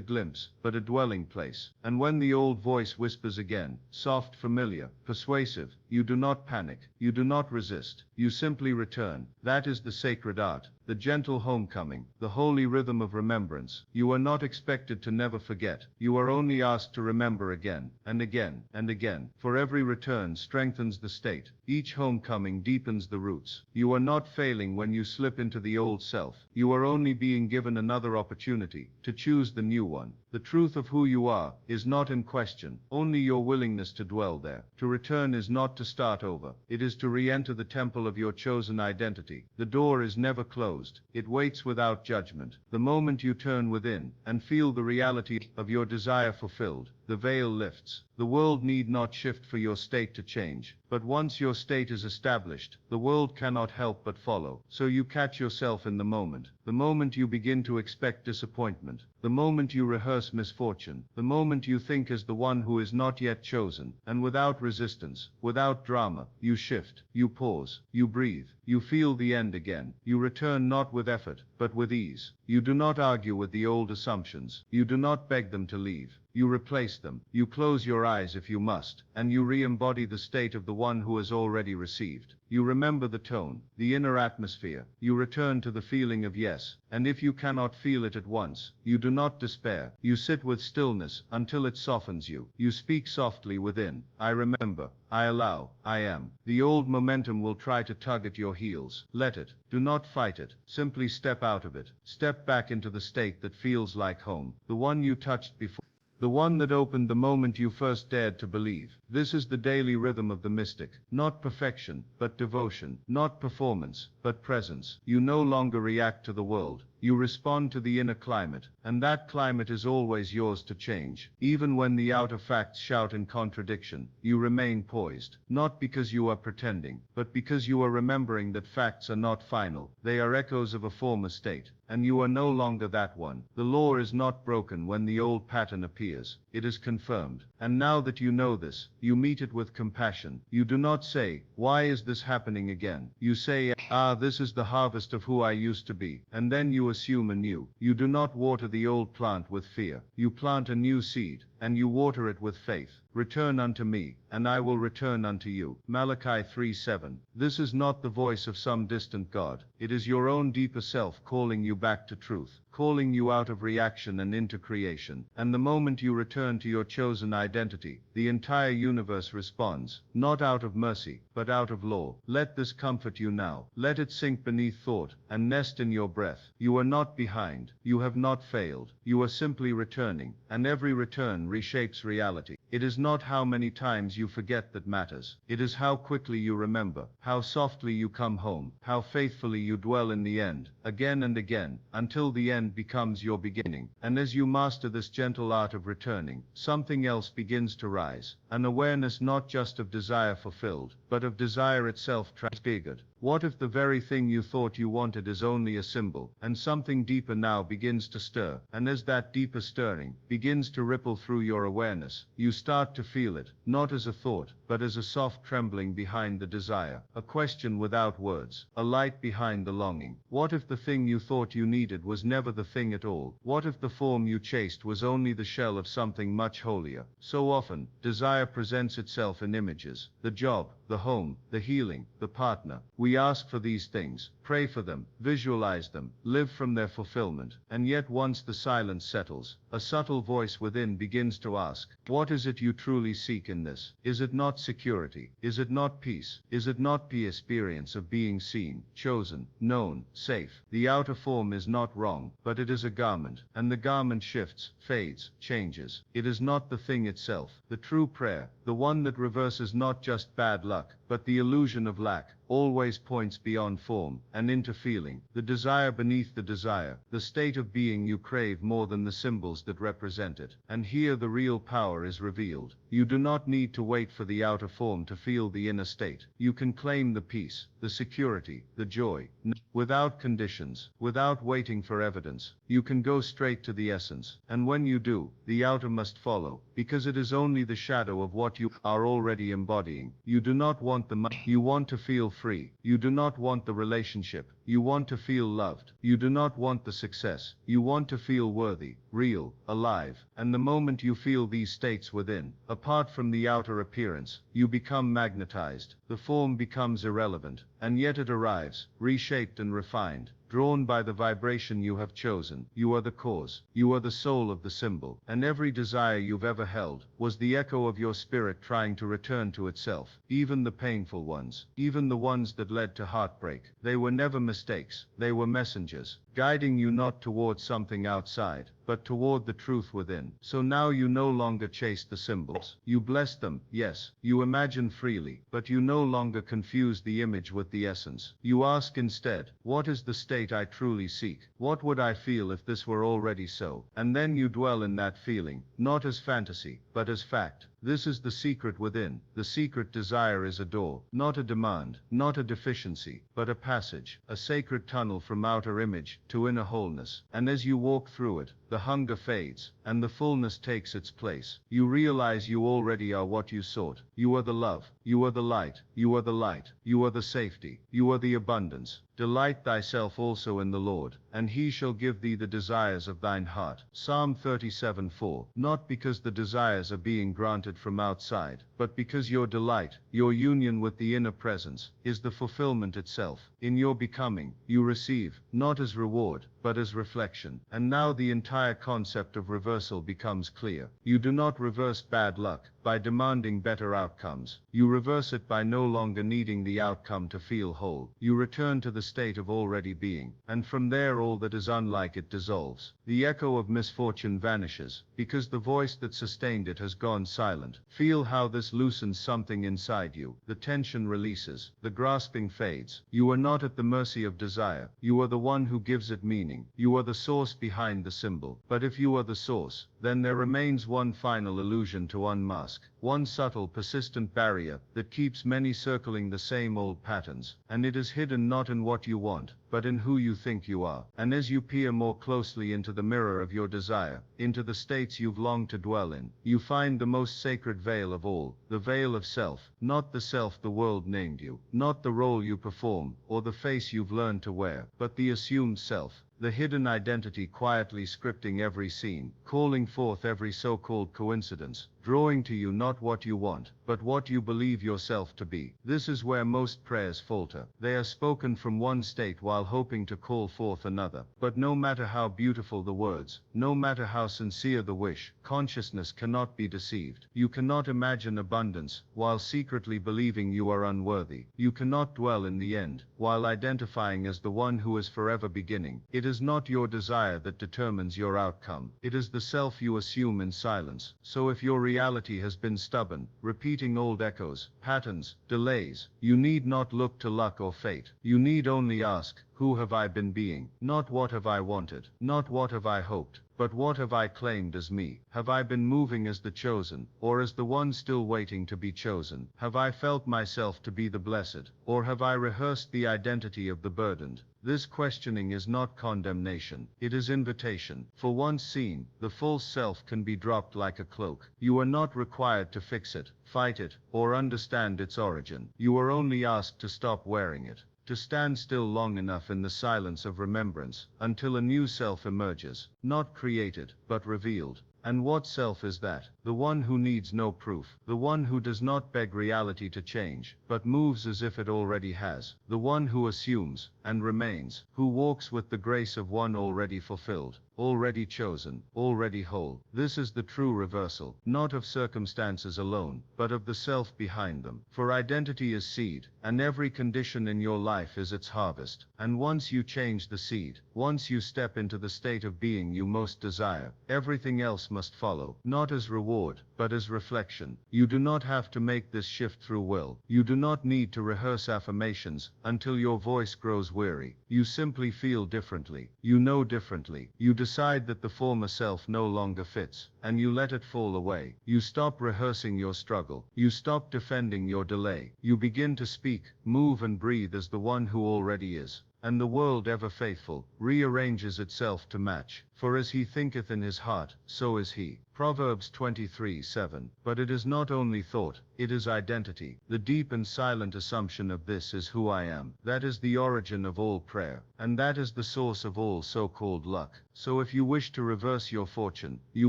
glimpse, but a dwelling place. And when the old voice whispers again, soft, familiar, persuasive, you do not panic, you do not resist, you simply return. That is the sacred art, the gentle homecoming, the holy rhythm of remembrance. You are not expected to never forget. You are only asked to remember again, and again, and again. For every return strengthens the state. Each homecoming deepens the roots. You are not failing when you slip into the old self. You are only being given another opportunity to choose the new one. The truth of who you are is not in question, only your willingness to dwell there. To return is not to start over. It is to re-enter the temple of your chosen identity. The door is never closed. It waits without judgment. The moment you turn within and feel the reality of your desire fulfilled, the veil lifts. The world need not shift for your state to change, but once your state is established, the world cannot help but follow. So you catch yourself in the moment you begin to expect disappointment, the moment you rehearse misfortune, the moment you think as the one who is not yet chosen, and without resistance, without drama, you shift, you pause, you breathe, you feel the end again. You return not with effort, but with ease. You do not argue with the old assumptions. You do not beg them to leave. You replace them. You close your eyes if you must, and you re-embody the state of the one who has already received. You remember the tone, the inner atmosphere. You return to the feeling of yes, and if you cannot feel it at once, you do not despair. You sit with stillness until it softens you. You speak softly within. I remember. I allow. I am. The old momentum will try to tug at your heels. Let it. Do not fight it. Simply step out of it. Step back into the state that feels like home. The one you touched before. The one that opened the moment you first dared to believe. This is the daily rhythm of the mystic. Not perfection, but devotion. Not performance, but presence. You no longer react to the world. You respond to the inner climate, and that climate is always yours to change. Even when the outer facts shout in contradiction, you remain poised. Not because you are pretending, but because you are remembering that facts are not final. They are echoes of a former state, and you are no longer that one. The law is not broken when the old pattern appears. It is confirmed. And now that you know this, you meet it with compassion. You do not say, "Why is this happening again?" You say, "Ah, this is the harvest of who I used to be." And then you assume anew. You do not water the old plant with fear. You plant a new seed, and you water it with faith. Return unto me, and I will return unto you. Malachi 3:7. This is not the voice of some distant God. It is your own deeper self calling you back to truth, calling you out of reaction and into creation. And the moment you return to your chosen identity, the entire universe responds, not out of mercy, but out of law. Let this comfort you now. Let it sink beneath thought, and nest in your breath. You are not behind. You have not failed. You are simply returning, and every return reshapes reality. It is not how many times you forget that matters. It is how quickly you remember, how softly you come home, how faithfully you dwell in the end, again and again, until the end becomes your beginning. And as you master this gentle art of returning, something else begins to rise, an awareness not just of desire fulfilled, but of desire itself transfigured. What if the very thing you thought you wanted is only a symbol, and something deeper now begins to stir, and as that deeper stirring begins to ripple through your awareness, you start to feel it, not as a thought, but as a soft trembling behind the desire, a question without words, a light behind the longing. What if the thing you thought you needed was never the thing at all? What if the form you chased was only the shell of something much holier? So often, desire presents itself in images, the job, the home, the healing, the partner. We ask for these things, pray for them, visualize them, live from their fulfillment. And yet once the silence settles, a subtle voice within begins to ask, what is it you truly seek in this? Is it not security? Is it not peace? Is it not the experience of being seen, chosen, known, safe? The outer form is not wrong, but it is a garment, and the garment shifts, fades, changes. It is not the thing itself. The true prayer, the one that reverses not just bad luck, but the illusion of lack, always points beyond form and into feeling, the desire beneath the desire, the state of being you crave more than the symbols that represent it. And here the real power is revealed. You do not need to wait for the outer form to feel the inner state. You can claim the peace, the security, the joy, without conditions, without waiting for evidence. You can go straight to the essence, and when you do, the outer must follow, because it is only the shadow of what you are already embodying. You do not want the money, you want to feel free. You do not want the relationship, you want to feel loved. You do not want the success, you want to feel worthy, real, alive. And the moment you feel these states within, apart from the outer appearance, you become magnetized. The form becomes irrelevant, and yet it arrives, reshaped and refined, drawn by the vibration you have chosen. You are the cause, you are the soul of the symbol, and every desire you've ever held was the echo of your spirit trying to return to itself. Even the painful ones, even the ones that led to heartbreak, they were never mistakes, they were messengers, guiding you not towards something outside, but toward the truth within. So now you no longer chase the symbols. You bless them, yes. You imagine freely, but you no longer confuse the image with the essence. You ask instead, what is the state I truly seek? What would I feel if this were already so? And then you dwell in that feeling, not as fantasy, but as fact. This is the secret within. The secret desire is a door, not a demand, not a deficiency, but a passage, a sacred tunnel from outer image to inner wholeness. And as you walk through it, the hunger fades, and the fullness takes its place. You realize you already are what you sought. You are the love, you are the light, you are the light, you are the safety, you are the abundance. Delight thyself also in the Lord, and he shall give thee the desires of thine heart. Psalm 37:4. Not because the desires are being granted from outside, but because your delight, your union with the inner presence, is the fulfillment itself. In your becoming, you receive, not as reward, but as reflection. And now the entire concept of reversal becomes clear. You do not reverse bad luck by demanding better outcomes. You reverse it by no longer needing the outcome to feel whole. You return to the state of already being, and from there all that is unlike it dissolves. The echo of misfortune vanishes, because the voice that sustained it has gone silent. Feel how this loosens something inside you. The tension releases, the grasping fades. You are not at the mercy of desire. You are the one who gives it meaning. You are the source behind the symbol. But if you are the source, then there remains one final illusion to unmask, one subtle, persistent barrier that keeps many circling the same old patterns, and it is hidden not in what you want, but in who you think you are. And as you peer more closely into the mirror of your desire, into the states you've longed to dwell in, you find the most sacred veil of all, the veil of self, not the self the world named you, not the role you perform, or the face you've learned to wear, but the assumed self. The hidden identity quietly scripting every scene, calling forth every so-called coincidence, drawing to you not what you want, but what you believe yourself to be. This is where most prayers falter. They are spoken from one state while hoping to call forth another. But no matter how beautiful the words, no matter how sincere the wish, consciousness cannot be deceived. You cannot imagine abundance while secretly believing you are unworthy. You cannot dwell in the end while identifying as the one who is forever beginning. It is not your desire that determines your outcome. It is the self you assume in silence. So if your reality has been stubborn, repeating old echoes, patterns, delays, you need not look to luck or fate. You need only ask, who have I been being? Not what have I wanted, not what have I hoped, but what have I claimed as me? Have I been moving as the chosen, or as the one still waiting to be chosen? Have I felt myself to be the blessed, or have I rehearsed the identity of the burdened? This questioning is not condemnation, it is invitation. For once seen, the false self can be dropped like a cloak. You are not required to fix it, fight it, or understand its origin. You are only asked to stop wearing it, to stand still long enough in the silence of remembrance, until a new self emerges, not created, but revealed. And what self is that? The one who needs no proof, the one who does not beg reality to change, but moves as if it already has, the one who assumes, and remains, who walks with the grace of one already fulfilled, already chosen, already whole. This is the true reversal, not of circumstances alone, but of the self behind them. For identity is seed, and every condition in your life is its harvest. And once you change the seed, once you step into the state of being you most desire, everything else must follow, not as reward, but as reflection. You do not have to make this shift through will. You do not need to rehearse affirmations until your voice grows weary. You simply feel differently. You know differently. You decide that the former self no longer fits, and you let it fall away. You stop rehearsing your struggle. You stop defending your delay. You begin to speak, move and breathe as the one who already is. And the world, ever faithful, rearranges itself to match. For as he thinketh in his heart, so is he. Proverbs 23:7. But it is not only thought, it is identity. The deep and silent assumption of this is who I am. That is the origin of all prayer, and that is the source of all so-called luck. So if you wish to reverse your fortune, you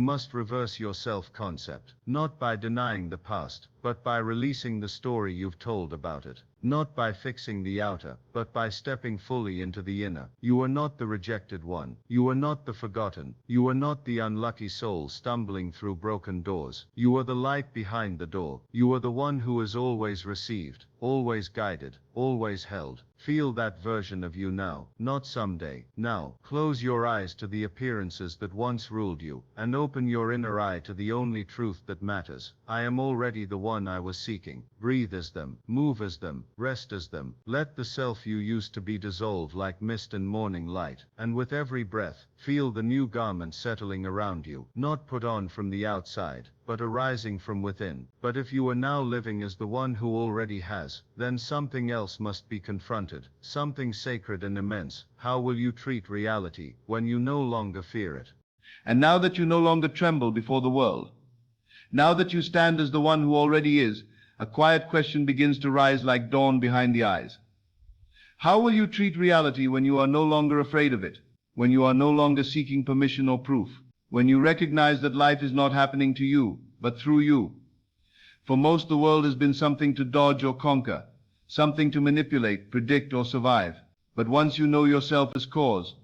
must reverse your self-concept, not by denying the past, but by releasing the story you've told about it. Not by fixing the outer, but by stepping fully into the inner. You are not the rejected one. You are not the forgotten. You are not the unlucky soul stumbling through broken doors. You are the light behind the door. You are the one who has always received, always guided, always held. Feel that version of you now, not someday, now. Close your eyes to the appearances that once ruled you, and open your inner eye to the only truth that matters. I am already the one I was seeking. Breathe as them, move as them, rest as them. Let the self you used to be dissolve like mist in morning light, and with every breath, feel the new garment settling around you, not put on from the outside, but arising from within. But if you are now living as the one who already has, then something else must be confronted, something sacred and immense. How will you treat reality when you no longer fear it? And now that you no longer tremble before the world, now that you stand as the one who already is, a quiet question begins to rise like dawn behind the eyes. How will you treat reality when you are no longer afraid of it, when you are no longer seeking permission or proof, when you recognize that life is not happening to you, but through you? For most, the world has been something to dodge or conquer, something to manipulate, predict, or survive. But once you know yourself as cause,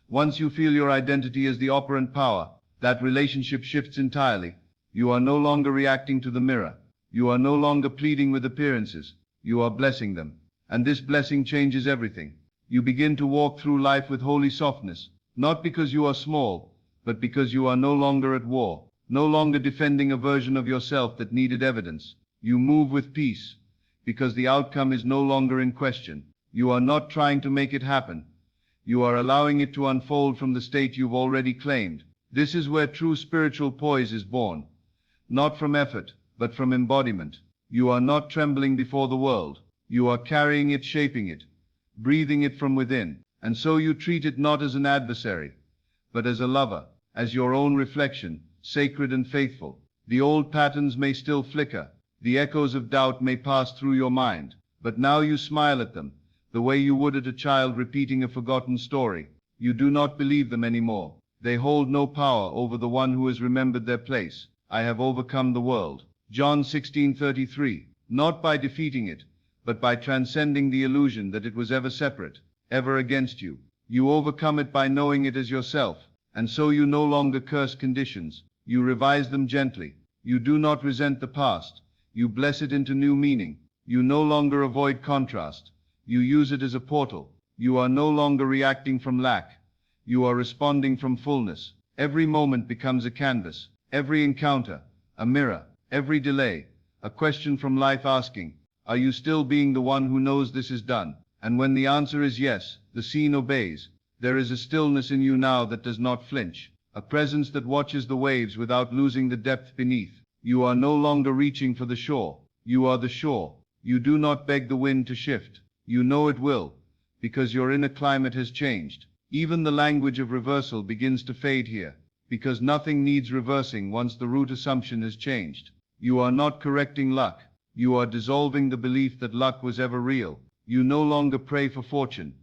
once you feel your identity as the operant power, that relationship shifts entirely. You are no longer reacting to the mirror. You are no longer pleading with appearances. You are blessing them. And this blessing changes everything. You begin to walk through life with holy softness, not because you are small, but because you are no longer at war, no longer defending a version of yourself that needed evidence. You move with peace, because the outcome is no longer in question. You are not trying to make it happen. You are allowing it to unfold from the state you've already claimed. This is where true spiritual poise is born, not from effort, but from embodiment. You are not trembling before the world. You are carrying it, shaping it, breathing it from within. And so you treat it not as an adversary, but as a lover, as your own reflection, sacred and faithful. The old patterns may still flicker, the echoes of doubt may pass through your mind, but now you smile at them, the way you would at a child repeating a forgotten story. You do not believe them anymore. They hold no power over the one who has remembered their place. I have overcome the world. John 16:33. Not by defeating it, but by transcending the illusion that it was ever separate, ever against you. You overcome it by knowing it as yourself, and so you no longer curse conditions. You revise them gently. You do not resent the past. You bless it into new meaning. You no longer avoid contrast. You use it as a portal. You are no longer reacting from lack. You are responding from fullness. Every moment becomes a canvas. Every encounter, a mirror. Every delay, a question from life asking, are you still being the one who knows this is done? And when the answer is yes, the scene obeys. There is a stillness in you now that does not flinch, a presence that watches the waves without losing the depth beneath. You are no longer reaching for the shore. You are the shore. You do not beg the wind to shift. You know it will, because your inner climate has changed. Even the language of reversal begins to fade here, because nothing needs reversing once the root assumption has changed. You are not correcting luck. You are dissolving the belief that luck was ever real. You no longer pray for fortune.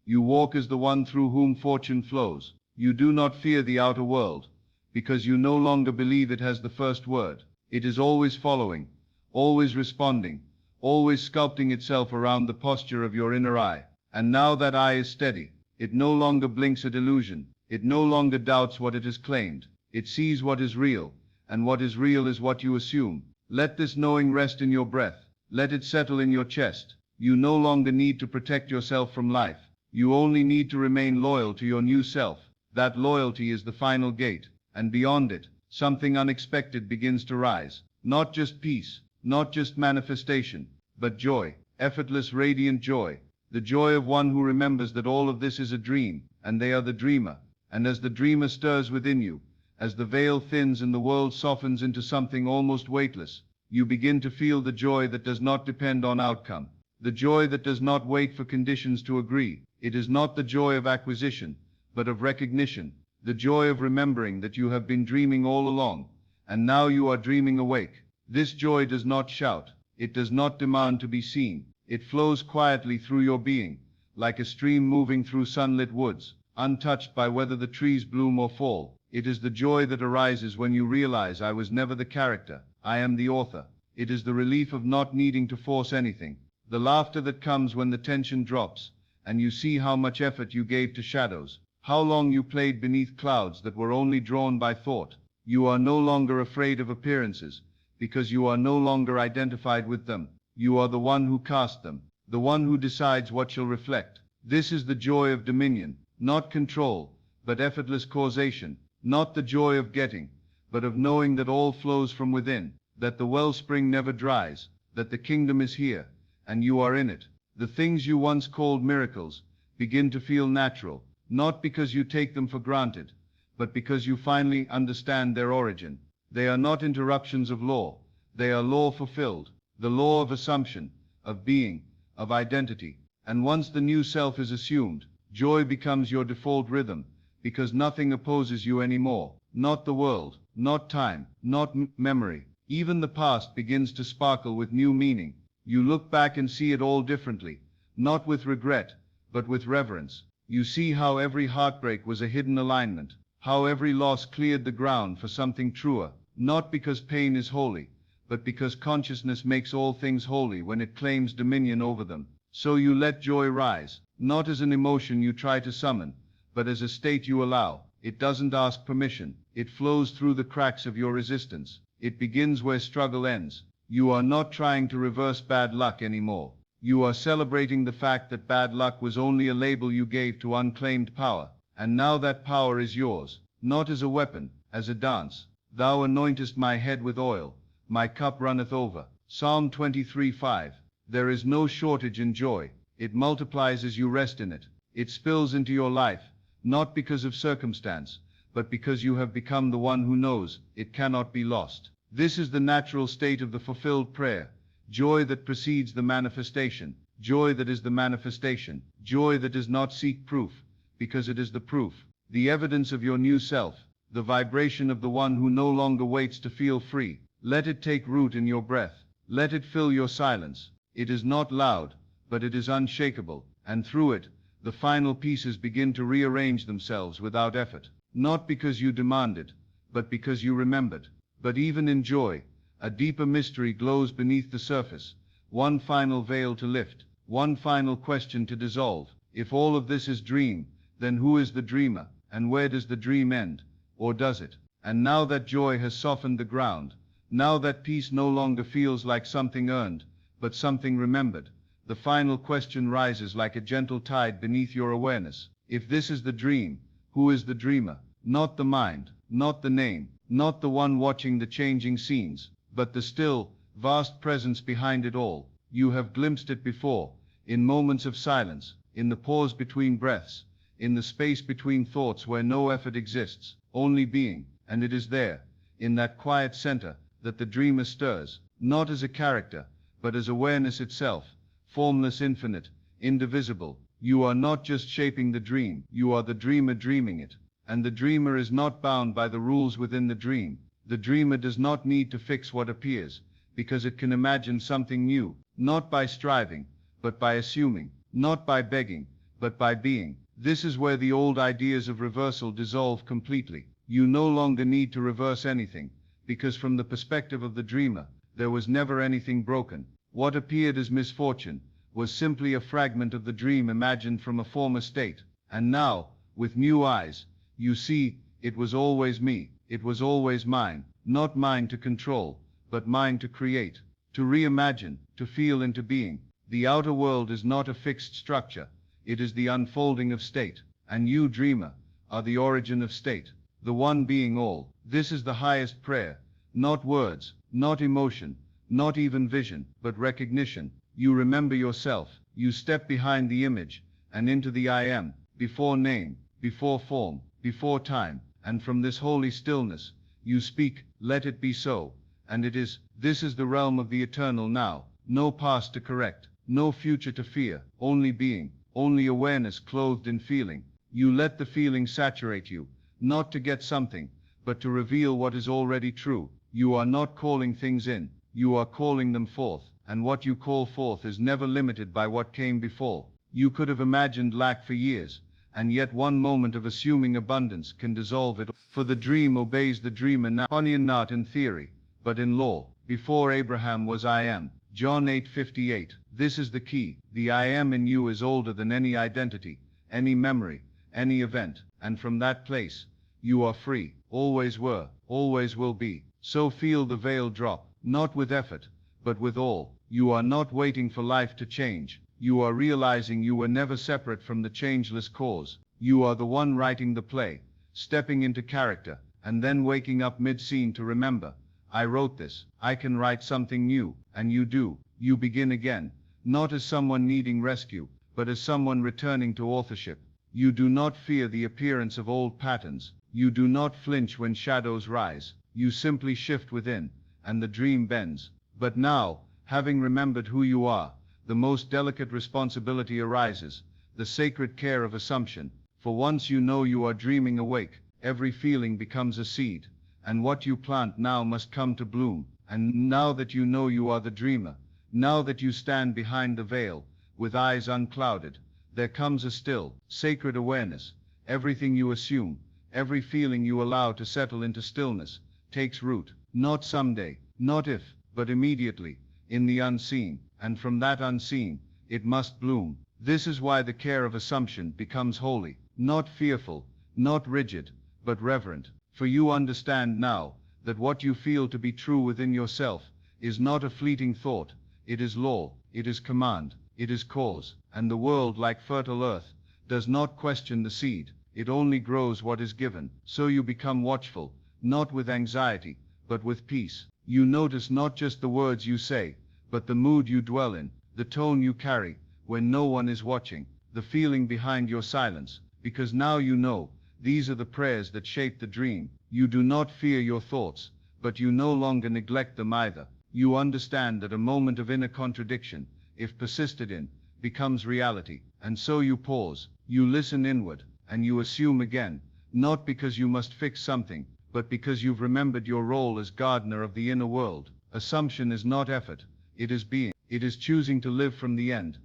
You walk as the one through whom fortune flows. You do not fear the outer world, because you no longer believe it has the first word. It is always following, always responding, always sculpting itself around the posture of your inner eye. And now that eye is steady. It no longer blinks at illusion. It no longer doubts what it has claimed. It sees what is real, and what is real is what you assume. Let this knowing rest in your breath. Let it settle in your chest. You no longer need to protect yourself from life. You only need to remain loyal to your new self. That loyalty is the final gate, and beyond it, something unexpected begins to rise. Not just peace, not just manifestation, but joy, effortless, radiant joy. The joy of one who remembers that all of this is a dream, and they are the dreamer. And as the dreamer stirs within you, as the veil thins and the world softens into something almost weightless, you begin to feel the joy that does not depend on outcome, the joy that does not wait for conditions to agree. It is not the joy of acquisition, but of recognition, the joy of remembering that you have been dreaming all along, and now you are dreaming awake. This joy does not shout, it does not demand to be seen. It flows quietly through your being, like a stream moving through sunlit woods, untouched by whether the trees bloom or fall. It is the joy that arises when you realize I was never the character, I am the author. It is the relief of not needing to force anything, the laughter that comes when the tension drops, and you see how much effort you gave to shadows, how long you played beneath clouds that were only drawn by thought. You are no longer afraid of appearances, because you are no longer identified with them. You are the one who cast them, the one who decides what shall reflect. This is the joy of dominion, not control, but effortless causation, not the joy of getting, but of knowing that all flows from within, that the wellspring never dries, that the kingdom is here, and you are in it. The things you once called miracles begin to feel natural, not because you take them for granted, but because you finally understand their origin. They are not interruptions of law, they are law fulfilled, the law of assumption, of being, of identity. And once the new self is assumed, joy becomes your default rhythm, because nothing opposes you anymore. Not the world, not time, not memory. Even the past begins to sparkle with new meaning. You look back and see it all differently, not with regret, but with reverence. You see how every heartbreak was a hidden alignment, how every loss cleared the ground for something truer, not because pain is holy, but because consciousness makes all things holy when it claims dominion over them. So you let joy rise, not as an emotion you try to summon, but as a state you allow. It doesn't ask permission, it flows through the cracks of your resistance. It begins where struggle ends. You are not trying to reverse bad luck anymore. You are celebrating the fact that bad luck was only a label you gave to unclaimed power, and now that power is yours, not as a weapon, as a dance. Thou anointest my head with oil, my cup runneth over. Psalm 23:5. There is no shortage in joy. It multiplies as you rest in it. It spills into your life, not because of circumstance, but because you have become the one who knows it cannot be lost. This is the natural state of the fulfilled prayer. Joy that precedes the manifestation. Joy that is the manifestation. Joy that does not seek proof, because it is the proof, the evidence of your new self, the vibration of the one who no longer waits to feel free. Let it take root in your breath. Let it fill your silence. It is not loud, but it is unshakable, and through it, the final pieces begin to rearrange themselves without effort, not because you demanded, but because you remembered. But even in joy, a deeper mystery glows beneath the surface, one final veil to lift, one final question to dissolve. If all of this is dream, then who is the dreamer, and where does the dream end, or does it? And now that joy has softened the ground, now that peace no longer feels like something earned, but something remembered, the final question rises like a gentle tide beneath your awareness. If this is the dream, who is the dreamer? Not the mind, not the name, not the one watching the changing scenes, but the still, vast presence behind it all. You have glimpsed it before, in moments of silence, in the pause between breaths, in the space between thoughts where no effort exists, only being, and it is there, in that quiet center, that the dreamer stirs, not as a character, but as awareness itself, formless, infinite, indivisible. You are not just shaping the dream, you are the dreamer dreaming it. And the dreamer is not bound by the rules within the dream. The dreamer does not need to fix what appears, because it can imagine something new, not by striving, but by assuming, not by begging, but by being. This is where the old ideas of reversal dissolve completely. You no longer need to reverse anything, because from the perspective of the dreamer, there was never anything broken. What appeared as misfortune was simply a fragment of the dream imagined from a former state. And now, with new eyes, you see, it was always me, it was always mine, not mine to control, but mine to create, to reimagine, to feel into being. The outer world is not a fixed structure, it is the unfolding of state, and you, dreamer, are the origin of state, the one being all. This is the highest prayer, not words, not emotion, not even vision, but recognition. You remember yourself, you step behind the image, and into the I am, before name, before form, before time, and from this holy stillness, you speak, let it be so, and it is. This is the realm of the eternal now, no past to correct, no future to fear, only being, only awareness clothed in feeling. You let the feeling saturate you, not to get something, but to reveal what is already true. You are not calling things in, you are calling them forth, and what you call forth is never limited by what came before. You could have imagined lack for years, and yet one moment of assuming abundance can dissolve it. For the dream obeys the dreamer now, not in theory, but in law. Before Abraham was I am. John 8:58. This is the key. The I am in you is older than any identity, any memory, any event, and from that place, you are free, always were, always will be. So feel the veil drop, not with effort, but with all. You are not waiting for life to change. You are realizing you were never separate from the changeless cause. You are the one writing the play, stepping into character, and then waking up mid-scene to remember, I wrote this, I can write something new, and you do. You begin again, not as someone needing rescue, but as someone returning to authorship. You do not fear the appearance of old patterns. You do not flinch when shadows rise. You simply shift within, and the dream bends. But now, having remembered who you are, the most delicate responsibility arises, the sacred care of assumption. For once you know you are dreaming awake, every feeling becomes a seed, and what you plant now must come to bloom. And now that you know you are the dreamer, now that you stand behind the veil, with eyes unclouded, there comes a still, sacred awareness. Everything you assume, every feeling you allow to settle into stillness, takes root, not someday, not if, but immediately, in the unseen, and from that unseen, it must bloom. This is why the care of assumption becomes holy, not fearful, not rigid, but reverent. For you understand now, that what you feel to be true within yourself, is not a fleeting thought, it is law, it is command, it is cause, and the world, like fertile earth, does not question the seed, it only grows what is given. So you become watchful, not with anxiety, but with peace. You notice not just the words you say, but the mood you dwell in, the tone you carry, when no one is watching, the feeling behind your silence, because now you know, these are the prayers that shape the dream. You do not fear your thoughts, but you no longer neglect them either. You understand that a moment of inner contradiction, if persisted in, becomes reality, and so you pause, you listen inward, and you assume again, not because you must fix something, but because you've remembered your role as gardener of the inner world. Assumption is not effort, it is being. It is choosing to live from the end,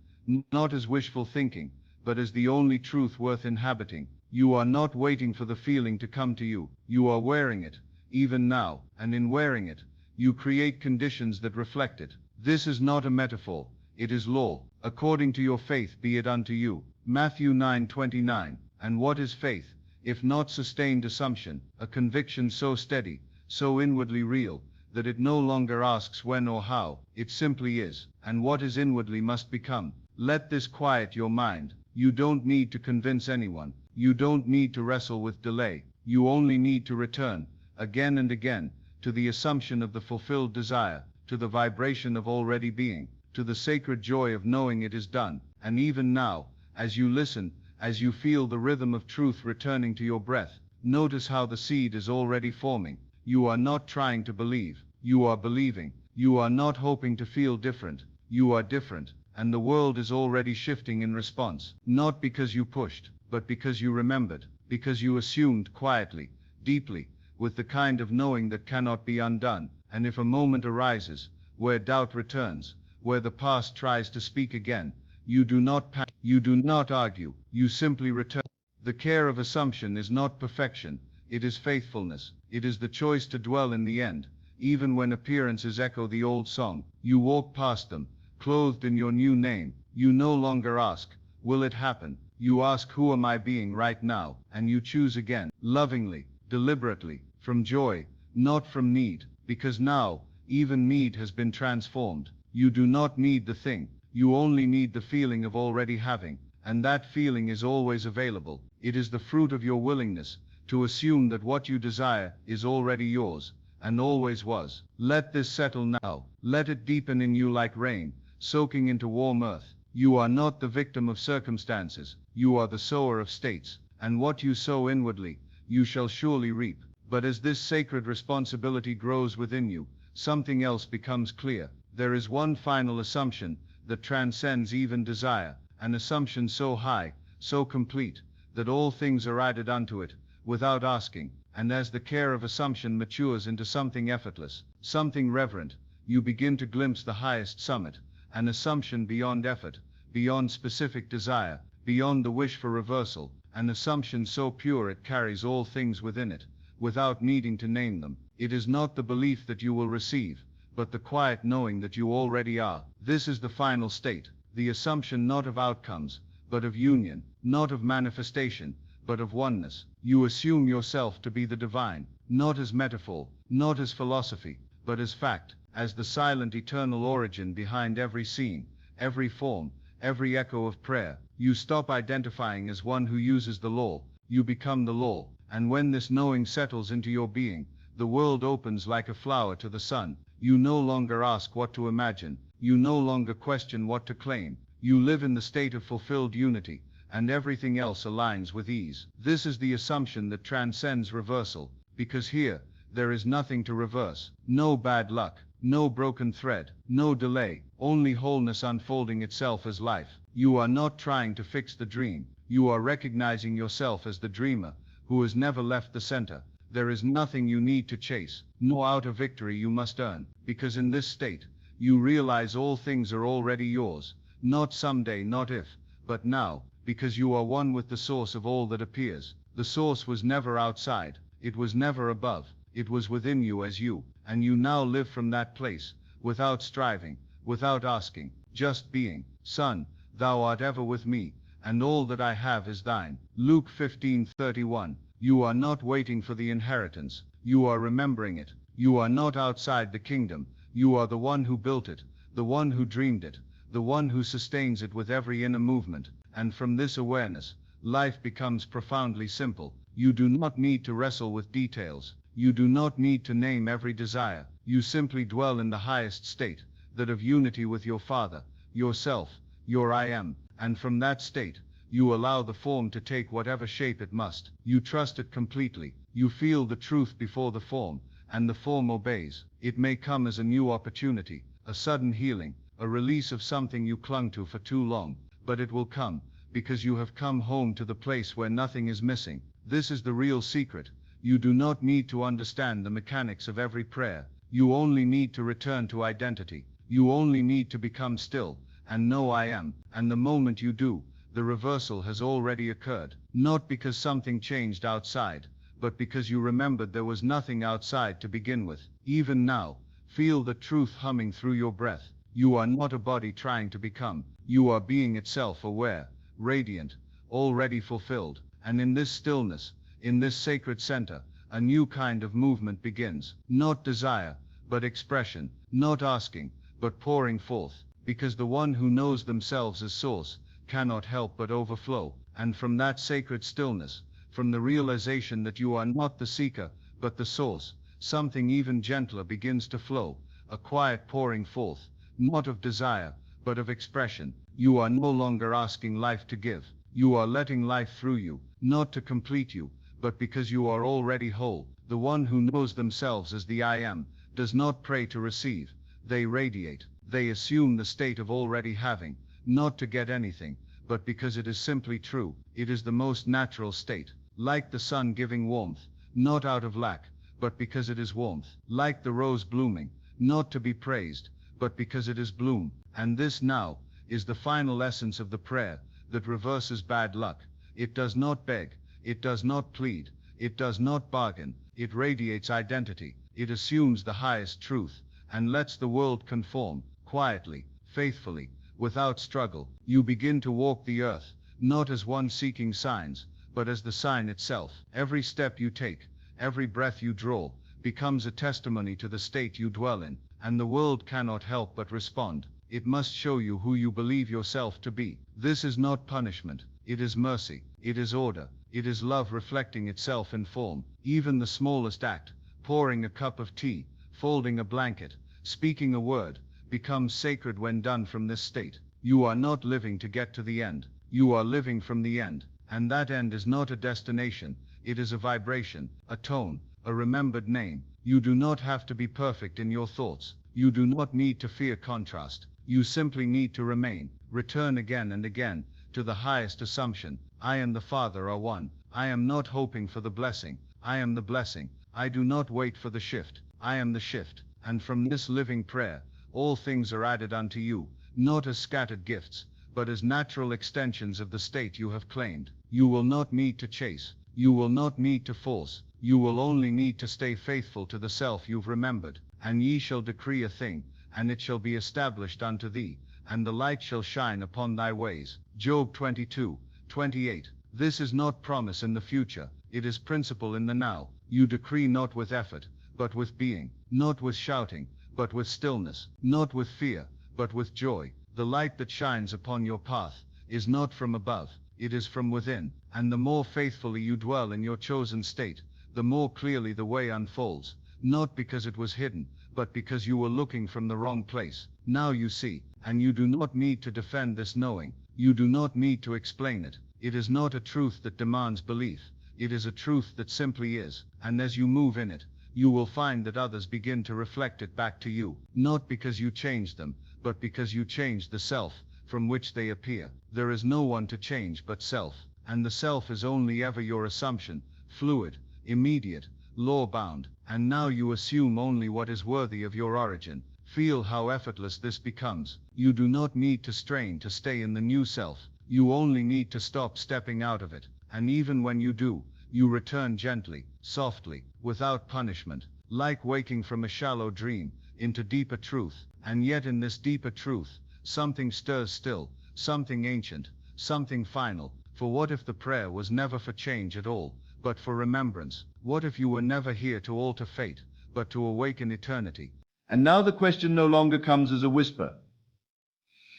not as wishful thinking, but as the only truth worth inhabiting. You are not waiting for the feeling to come to you, you are wearing it, even now, and in wearing it, you create conditions that reflect it. This is not a metaphor, it is law. According to your faith be it unto you. Matthew 9:29. And what is faith, if not sustained assumption, a conviction so steady, so inwardly real, that it no longer asks when or how, it simply is, and what is inwardly must become. Let this quiet your mind. You don't need to convince anyone, you don't need to wrestle with delay, you only need to return, again and again, to the assumption of the fulfilled desire, to the vibration of already being, to the sacred joy of knowing it is done. And even now, as you listen, as you feel the rhythm of truth returning to your breath, notice how the seed is already forming. You are not trying to believe, you are believing. You are not hoping to feel different, you are different, and the world is already shifting in response, not because you pushed, but because you remembered, because you assumed quietly, deeply, with the kind of knowing that cannot be undone. And if a moment arises, where doubt returns, where the past tries to speak again, you do not panic, you do not argue, you simply return. The care of assumption is not perfection, it is faithfulness, it is the choice to dwell in the end, even when appearances echo the old song. You walk past them, clothed in your new name. You no longer ask, will it happen? You ask, who am I being right now? And you choose again, lovingly, deliberately, from joy, not from need, because now, even need has been transformed. You do not need the thing, you only need the feeling of already having, and that feeling is always available. It is the fruit of your willingness to assume that what you desire is already yours, and always was. Let this settle now, let it deepen in you like rain, soaking into warm earth. You are not the victim of circumstances, you are the sower of states, and what you sow inwardly, you shall surely reap. But as this sacred responsibility grows within you, something else becomes clear. There is one final assumption that transcends even desire, an assumption so high, so complete, that all things are added unto it, without asking. And as the care of assumption matures into something effortless, something reverent, you begin to glimpse the highest summit, an assumption beyond effort, beyond specific desire, beyond the wish for reversal, an assumption so pure it carries all things within it, without needing to name them. It is not the belief that you will receive, but the quiet knowing that you already are. This is the final state, the assumption not of outcomes, but of union, not of manifestation, but of oneness. You assume yourself to be the divine, not as metaphor, not as philosophy, but as fact. as the silent eternal origin behind every scene, every form, every echo of prayer. You stop identifying as one who uses the law, you become the law, and when this knowing settles into your being, the world opens like a flower to the sun. You no longer ask what to imagine, you no longer question what to claim, you live in the state of fulfilled unity, and everything else aligns with ease. This is the assumption that transcends reversal, because here, there is nothing to reverse, no bad luck, no broken thread, no delay, only wholeness unfolding itself as life. You are not trying to fix the dream, you are recognizing yourself as the dreamer, who has never left the center. There is nothing you need to chase, no outer victory you must earn, because in this state, you realize all things are already yours, not someday, not if, but now, because you are one with the source of all that appears. The source was never outside, it was never above, it was within you as you, and you now live from that place, without striving, without asking, just being. Son, thou art ever with me, and all that I have is thine. Luke 15:31. You are not waiting for the inheritance, you are remembering it. You are not outside the kingdom, you are the one who built it, the one who dreamed it, the one who sustains it with every inner movement. And from this awareness, life becomes profoundly simple. You do not need to wrestle with details, you do not need to name every desire, you simply dwell in the highest state, that of unity with your Father, yourself, your I am, and from that state, you allow the form to take whatever shape it must. You trust it completely, you feel the truth before the form, and the form obeys. It may come as a new opportunity, a sudden healing, a release of something you clung to for too long, but it will come, because you have come home to the place where nothing is missing. This is the real secret. You do not need to understand the mechanics of every prayer, you only need to return to identity, you only need to become still, and know I am, and the moment you do, the reversal has already occurred, not because something changed outside, but because you remembered there was nothing outside to begin with. Even now, feel the truth humming through your breath. You are not a body trying to become, you are being itself aware, radiant, already fulfilled, and in this stillness, in this sacred center, a new kind of movement begins, not desire, but expression, not asking, but pouring forth, because the one who knows themselves as source, cannot help but overflow, and from that sacred stillness, from the realization that you are not the seeker, but the source, something even gentler begins to flow, a quiet pouring forth, not of desire, but of expression. You are no longer asking life to give, you are letting life through you, not to complete you, but because you are already whole. The one who knows themselves as the I am, does not pray to receive, they radiate, they assume the state of already having, not to get anything, but because it is simply true. It is the most natural state, like the sun giving warmth, not out of lack, but because it is warmth, like the rose blooming, not to be praised, but because it is bloom. And this now, is the final essence of the prayer, that reverses bad luck. It does not beg, it does not plead, it does not bargain, it radiates identity, it assumes the highest truth, and lets the world conform, quietly, faithfully, without struggle. You begin to walk the earth, not as one seeking signs, but as the sign itself. Every step you take, every breath you draw, becomes a testimony to the state you dwell in, and the world cannot help but respond. It must show you who you believe yourself to be. This is not punishment, it is mercy, it is order, it is love reflecting itself in form. Even the smallest act, pouring a cup of tea, folding a blanket, speaking a word, becomes sacred when done from this state. You are not living to get to the end, you are living from the end, and that end is not a destination, it is a vibration, a tone, a remembered name. You do not have to be perfect in your thoughts, you do not need to fear contrast, you simply need to remain, return again and again, to the highest assumption, I and the Father are one. I am not hoping for the blessing, I am the blessing. I do not wait for the shift, I am the shift. And from this living prayer, all things are added unto you, not as scattered gifts, but as natural extensions of the state you have claimed. You will not need to chase, you will not need to force, you will only need to stay faithful to the self you've remembered. And ye shall decree a thing, and it shall be established unto thee, and the light shall shine upon thy ways. Job 22:28. This is not promise in the future, it is principle in the now. You decree not with effort, but with being, not with shouting, but with stillness, not with fear, but with joy. The light that shines upon your path is not from above, it is from within, and the more faithfully you dwell in your chosen state, the more clearly the way unfolds, not because it was hidden, but because you were looking from the wrong place. Now you see, and you do not need to defend this knowing, you do not need to explain it. It is not a truth that demands belief, it is a truth that simply is, and as you move in it, you will find that others begin to reflect it back to you, not because you changed them, but because you changed the self from which they appear. There is no one to change but self, and the self is only ever your assumption, fluid, immediate, law-bound, and now you assume only what is worthy of your origin. Feel how effortless this becomes. You do not need to strain to stay in the new self, you only need to stop stepping out of it, and even when you do, you return gently, softly, without punishment, like waking from a shallow dream, into deeper truth. And yet in this deeper truth, something stirs still, something ancient, something final. For what if the prayer was never for change at all, but for remembrance? What if you were never here to alter fate, but to awaken eternity? And now the question no longer comes as a whisper.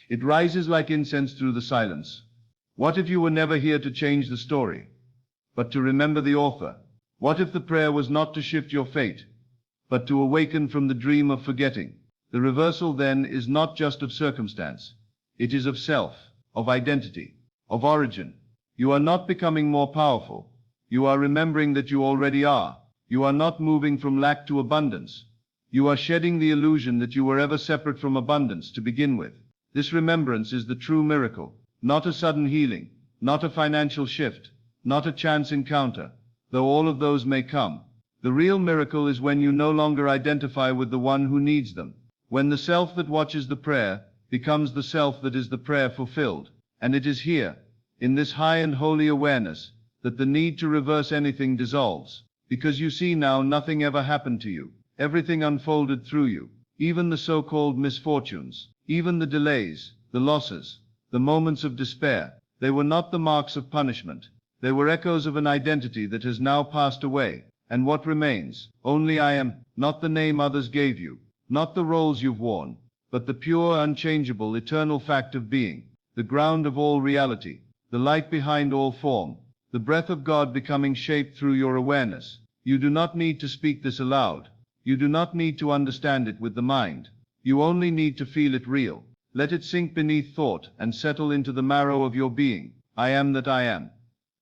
It rises like incense through the silence. What if you were never here to change the story, but to remember the author? What if the prayer was not to shift your fate, but to awaken from the dream of forgetting? The reversal then is not just of circumstance. It is of self, of identity, of origin. You are not becoming more powerful. You are remembering that you already are. You are not moving from lack to abundance. You are shedding the illusion that you were ever separate from abundance to begin with. This remembrance is the true miracle, not a sudden healing, not a financial shift, not a chance encounter, though all of those may come. The real miracle is when you no longer identify with the one who needs them, when the self that watches the prayer becomes the self that is the prayer fulfilled. And it is here, in this high and holy awareness, that the need to reverse anything dissolves, because you see now nothing ever happened to you. Everything unfolded through you, even the so-called misfortunes, even the delays, the losses, the moments of despair. They were not the marks of punishment. They were echoes of an identity that has now passed away. And what remains? Only I am, not the name others gave you, not the roles you've worn, but the pure, unchangeable, eternal fact of being, the ground of all reality, the light behind all form, the breath of God becoming shaped through your awareness. You do not need to speak this aloud. You do not need to understand it with the mind. You only need to feel it real. Let it sink beneath thought and settle into the marrow of your being. I am that I am.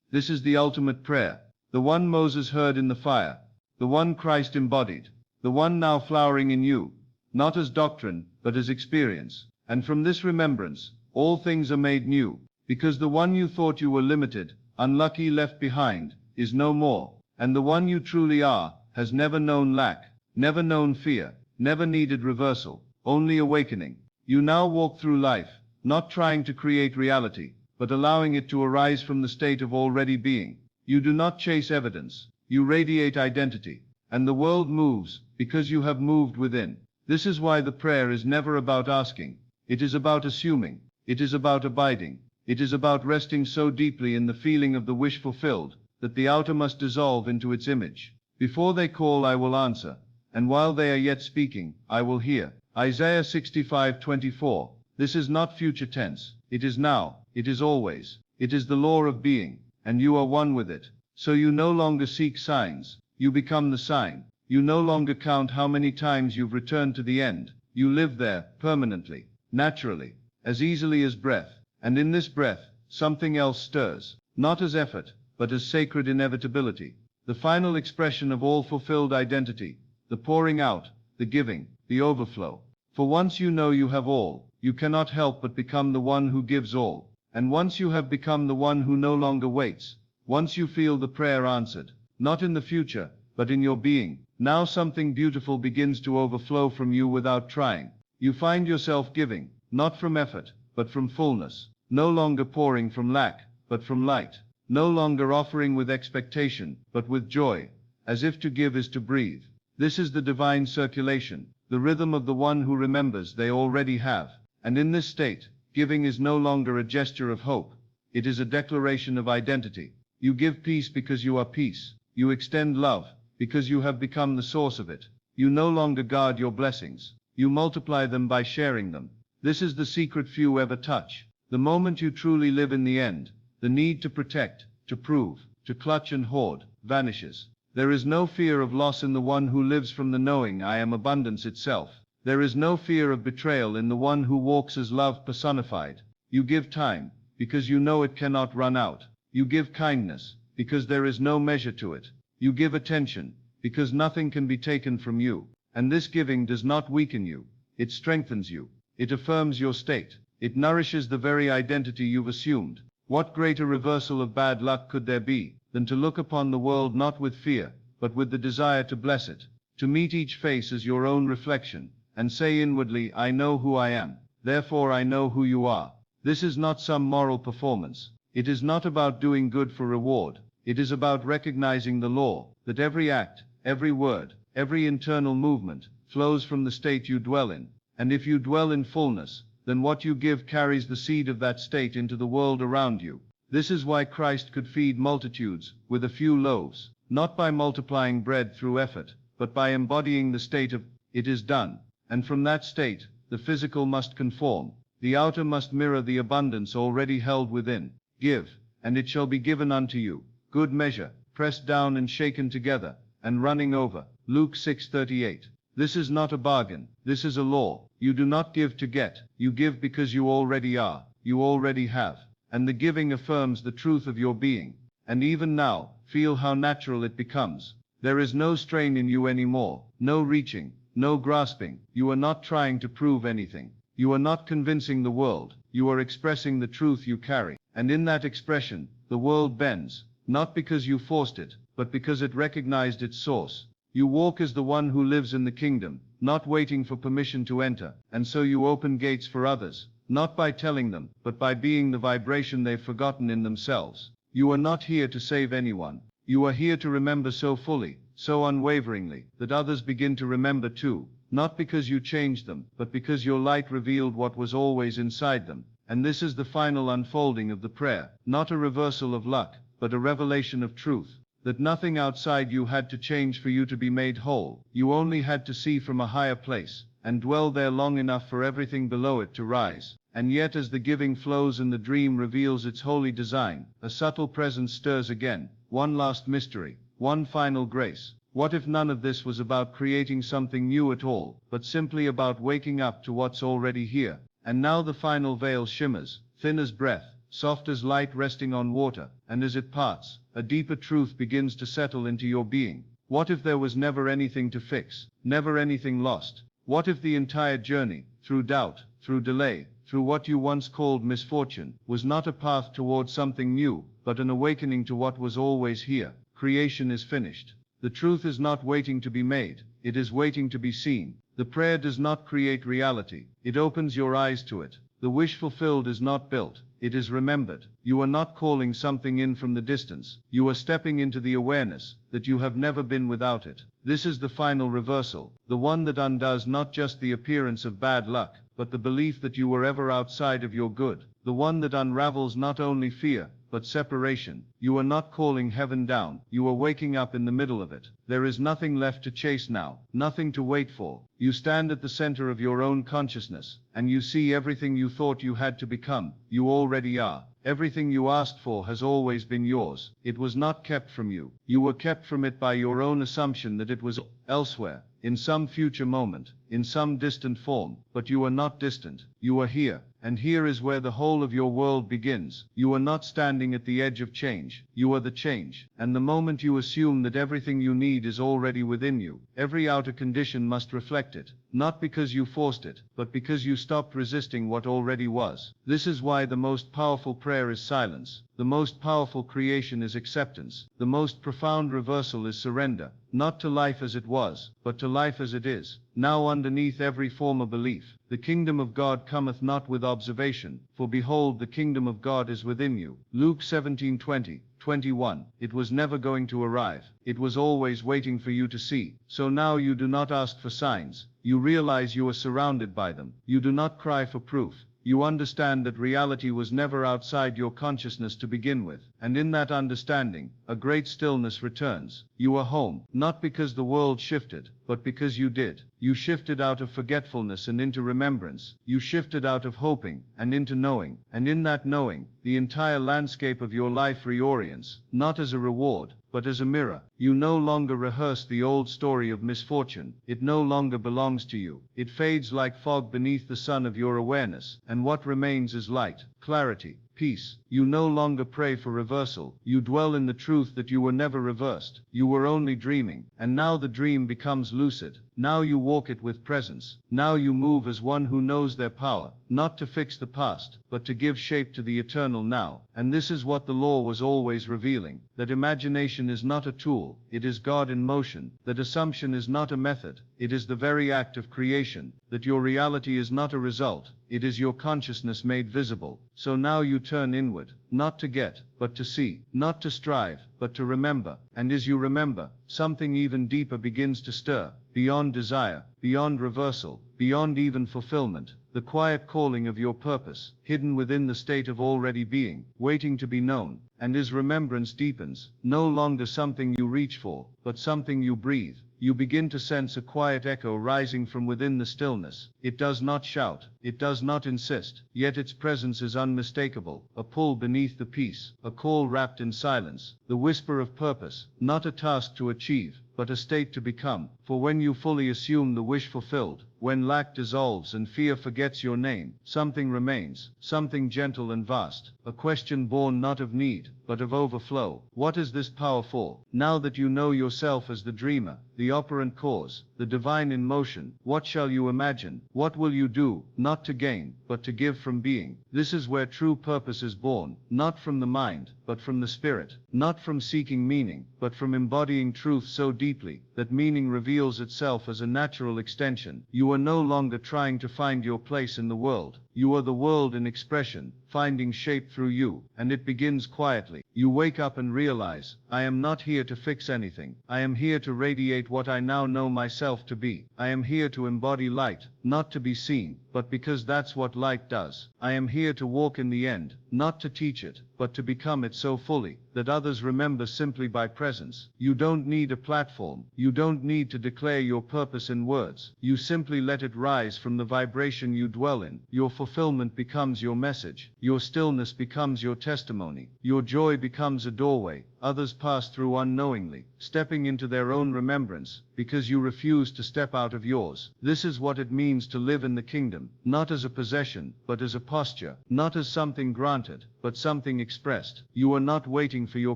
This is the ultimate prayer, the one Moses heard in the fire, the one Christ embodied, the one now flowering in you, not as doctrine, but as experience. And from this remembrance, all things are made new, because the one you thought you were limited, unlucky, left behind, is no more, and the one you truly are has never known lack, never known fear, never needed reversal, only awakening. You now walk through life, not trying to create reality, but allowing it to arise from the state of already being. You do not chase evidence, you radiate identity, and the world moves, because you have moved within. This is why the prayer is never about asking, it is about assuming, it is about abiding, it is about resting so deeply in the feeling of the wish fulfilled, that the outer must dissolve into its image. Before they call, I will answer, and while they are yet speaking, I will hear. Isaiah 65:24. This is not future tense, it is now, it is always, it is the law of being, and you are one with it. So you no longer seek signs, you become the sign. You no longer count how many times you've returned to the end. You live there, permanently, naturally, as easily as breath. And in this breath, something else stirs, not as effort, but as sacred inevitability, the final expression of all fulfilled identity, the pouring out, the giving, the overflow. For once you know you have all, you cannot help but become the one who gives all. And once you have become the one who no longer waits, once you feel the prayer answered, not in the future, but in your being, now something beautiful begins to overflow from you without trying. You find yourself giving, not from effort, but from fullness, no longer pouring from lack, but from light, no longer offering with expectation, but with joy, as if to give is to breathe. This is the divine circulation, the rhythm of the one who remembers they already have. And in this state, giving is no longer a gesture of hope, it is a declaration of identity. You give peace because you are peace. You extend love, because you have become the source of it. You no longer guard your blessings. you multiply them by sharing them. This is the secret few ever touch. The moment you truly live in the end, the need to protect, to prove, to clutch and hoard, vanishes. There is no fear of loss in the one who lives from the knowing I am abundance itself. There is no fear of betrayal in the one who walks as love personified. You give time, because you know it cannot run out. You give kindness, because there is no measure to it. You give attention, because nothing can be taken from you. And this giving does not weaken you. It strengthens you. It affirms your state. It nourishes the very identity you've assumed. What greater reversal of bad luck could there be than to look upon the world not with fear, but with the desire to bless it, to meet each face as your own reflection, and say inwardly, I know who I am, therefore I know who you are. This is not some moral performance. It is not about doing good for reward. It is about recognizing the law, that every act, every word, every internal movement, flows from the state you dwell in. And if you dwell in fullness, then what you give carries the seed of that state into the world around you. This is why Christ could feed multitudes with a few loaves, not by multiplying bread through effort, but by embodying the state of, it is done. And from that state, the physical must conform. The outer must mirror the abundance already held within. Give, and it shall be given unto you. Good measure, pressed down and shaken together, and running over. Luke 6:38. This is not a bargain. This is a law. You do not give to get. You give because you already are. You already have. And the giving affirms the truth of your being. And even now, feel how natural it becomes. There is no strain in you anymore. No reaching. No grasping. You are not trying to prove anything. You are not convincing the world. You are expressing the truth you carry. And in that expression, the world bends. Not because you forced it, but because it recognized its source. You walk as the one who lives in the kingdom, not waiting for permission to enter, and so you open gates for others, not by telling them, but by being the vibration they've forgotten in themselves. You are not here to save anyone. You are here to remember so fully, so unwaveringly, that others begin to remember too, not because you changed them, but because your light revealed what was always inside them. And this is the final unfolding of the prayer, not a reversal of luck, but a revelation of truth. That nothing outside you had to change for you to be made whole. You only had to see from a higher place, and dwell there long enough for everything below it to rise. And yet as the giving flows and the dream reveals its holy design, a subtle presence stirs again, one last mystery, one final grace. What if none of this was about creating something new at all, but simply about waking up to what's already here? And now the final veil shimmers, thin as breath, soft as light resting on water, and as it parts, a deeper truth begins to settle into your being. What if there was never anything to fix, never anything lost? What if the entire journey, through doubt, through delay, through what you once called misfortune, was not a path towards something new, but an awakening to what was always here? Creation is finished. The truth is not waiting to be made, it is waiting to be seen. The prayer does not create reality, it opens your eyes to it. The wish fulfilled is not built, it is remembered. You are not calling something in from the distance. You are stepping into the awareness that you have never been without it. This is the final reversal, the one that undoes not just the appearance of bad luck, but the belief that you were ever outside of your good. The one that unravels not only fear, but separation. You are not calling heaven down, you are waking up in the middle of it. There is nothing left to chase now, nothing to wait for. You stand at the center of your own consciousness, and you see everything you thought you had to become, you already are. Everything you asked for has always been yours. It was not kept from you. You were kept from it by your own assumption that it was elsewhere, in some future moment, in some distant form. But you are not distant. You are here. And here is where the whole of your world begins. You are not standing at the edge of change. You are the change. And the moment you assume that everything you need is already within you, every outer condition must reflect it. Not because you forced it, but because you stopped resisting what already was. This is why the most powerful prayer is silence. The most powerful creation is acceptance. The most profound reversal is surrender, not to life as it was, but to life as it is. Now underneath every former belief, the kingdom of God cometh not with observation, for behold the kingdom of God is within you. Luke 17:20-21. It was never going to arrive. It was always waiting for you to see. So now you do not ask for signs. You realize you are surrounded by them. You do not cry for proof. You understand that reality was never outside your consciousness to begin with, and in that understanding, a great stillness returns. You are home, not because the world shifted, but because you did. You shifted out of forgetfulness and into remembrance. You shifted out of hoping and into knowing. And in that knowing, the entire landscape of your life reorients, not as a reward, but as a mirror. You no longer rehearse the old story of misfortune. It no longer belongs to you. It fades like fog beneath the sun of your awareness, and what remains is light, clarity, peace. You no longer pray for reversal. You dwell in the truth that you were never reversed. You were only dreaming, and now the dream becomes lucid. Now you walk it with presence. Now you move as one who knows their power, not to fix the past, but to give shape to the eternal now. And this is what the law was always revealing, that imagination is not a tool, it is God in motion, that assumption is not a method, it is the very act of creation, that your reality is not a result, it is your consciousness made visible. So now you turn inward, not to get, but to see, not to strive, but to remember. And as you remember, something even deeper begins to stir, beyond desire, beyond reversal, beyond even fulfillment, the quiet calling of your purpose, hidden within the state of already being, waiting to be known. And as remembrance deepens, no longer something you reach for, but something you breathe, you begin to sense a quiet echo rising from within the stillness. It does not shout, it does not insist, yet its presence is unmistakable, a pull beneath the peace, a call wrapped in silence, the whisper of purpose, not a task to achieve, but a state to become. For when you fully assume the wish fulfilled, when lack dissolves and fear forgets your name, something remains, something gentle and vast, a question born not of need, but of overflow. What is this power for? Now that you know yourself as the dreamer, the operant cause, the divine in motion, what shall you imagine? What will you do? Not to gain, but to give from being. This is where true purpose is born, not from the mind, but from the spirit, not from seeking meaning, but from embodying truth so deeply, that meaning reveals itself as a natural extension. You are no longer trying to find your place in the world. You are the world in expression, finding shape through you, and it begins quietly. You wake up and realize, I am not here to fix anything. I am here to radiate what I now know myself to be. I am here to embody light, not to be seen, but because that's what light does. I am here to walk in the end, not to teach it, but to become it so fully, that others remember simply by presence. You don't need a platform. You don't need to declare your purpose in words. You simply let it rise from the vibration you dwell in. Your fulfillment becomes your message. Your stillness becomes your testimony. Your joy becomes a doorway others pass through unknowingly, stepping into their own remembrance, because you refuse to step out of yours. This is what it means to live in the kingdom, not as a possession, but as a posture, not as something granted, but something expressed. You are not waiting for your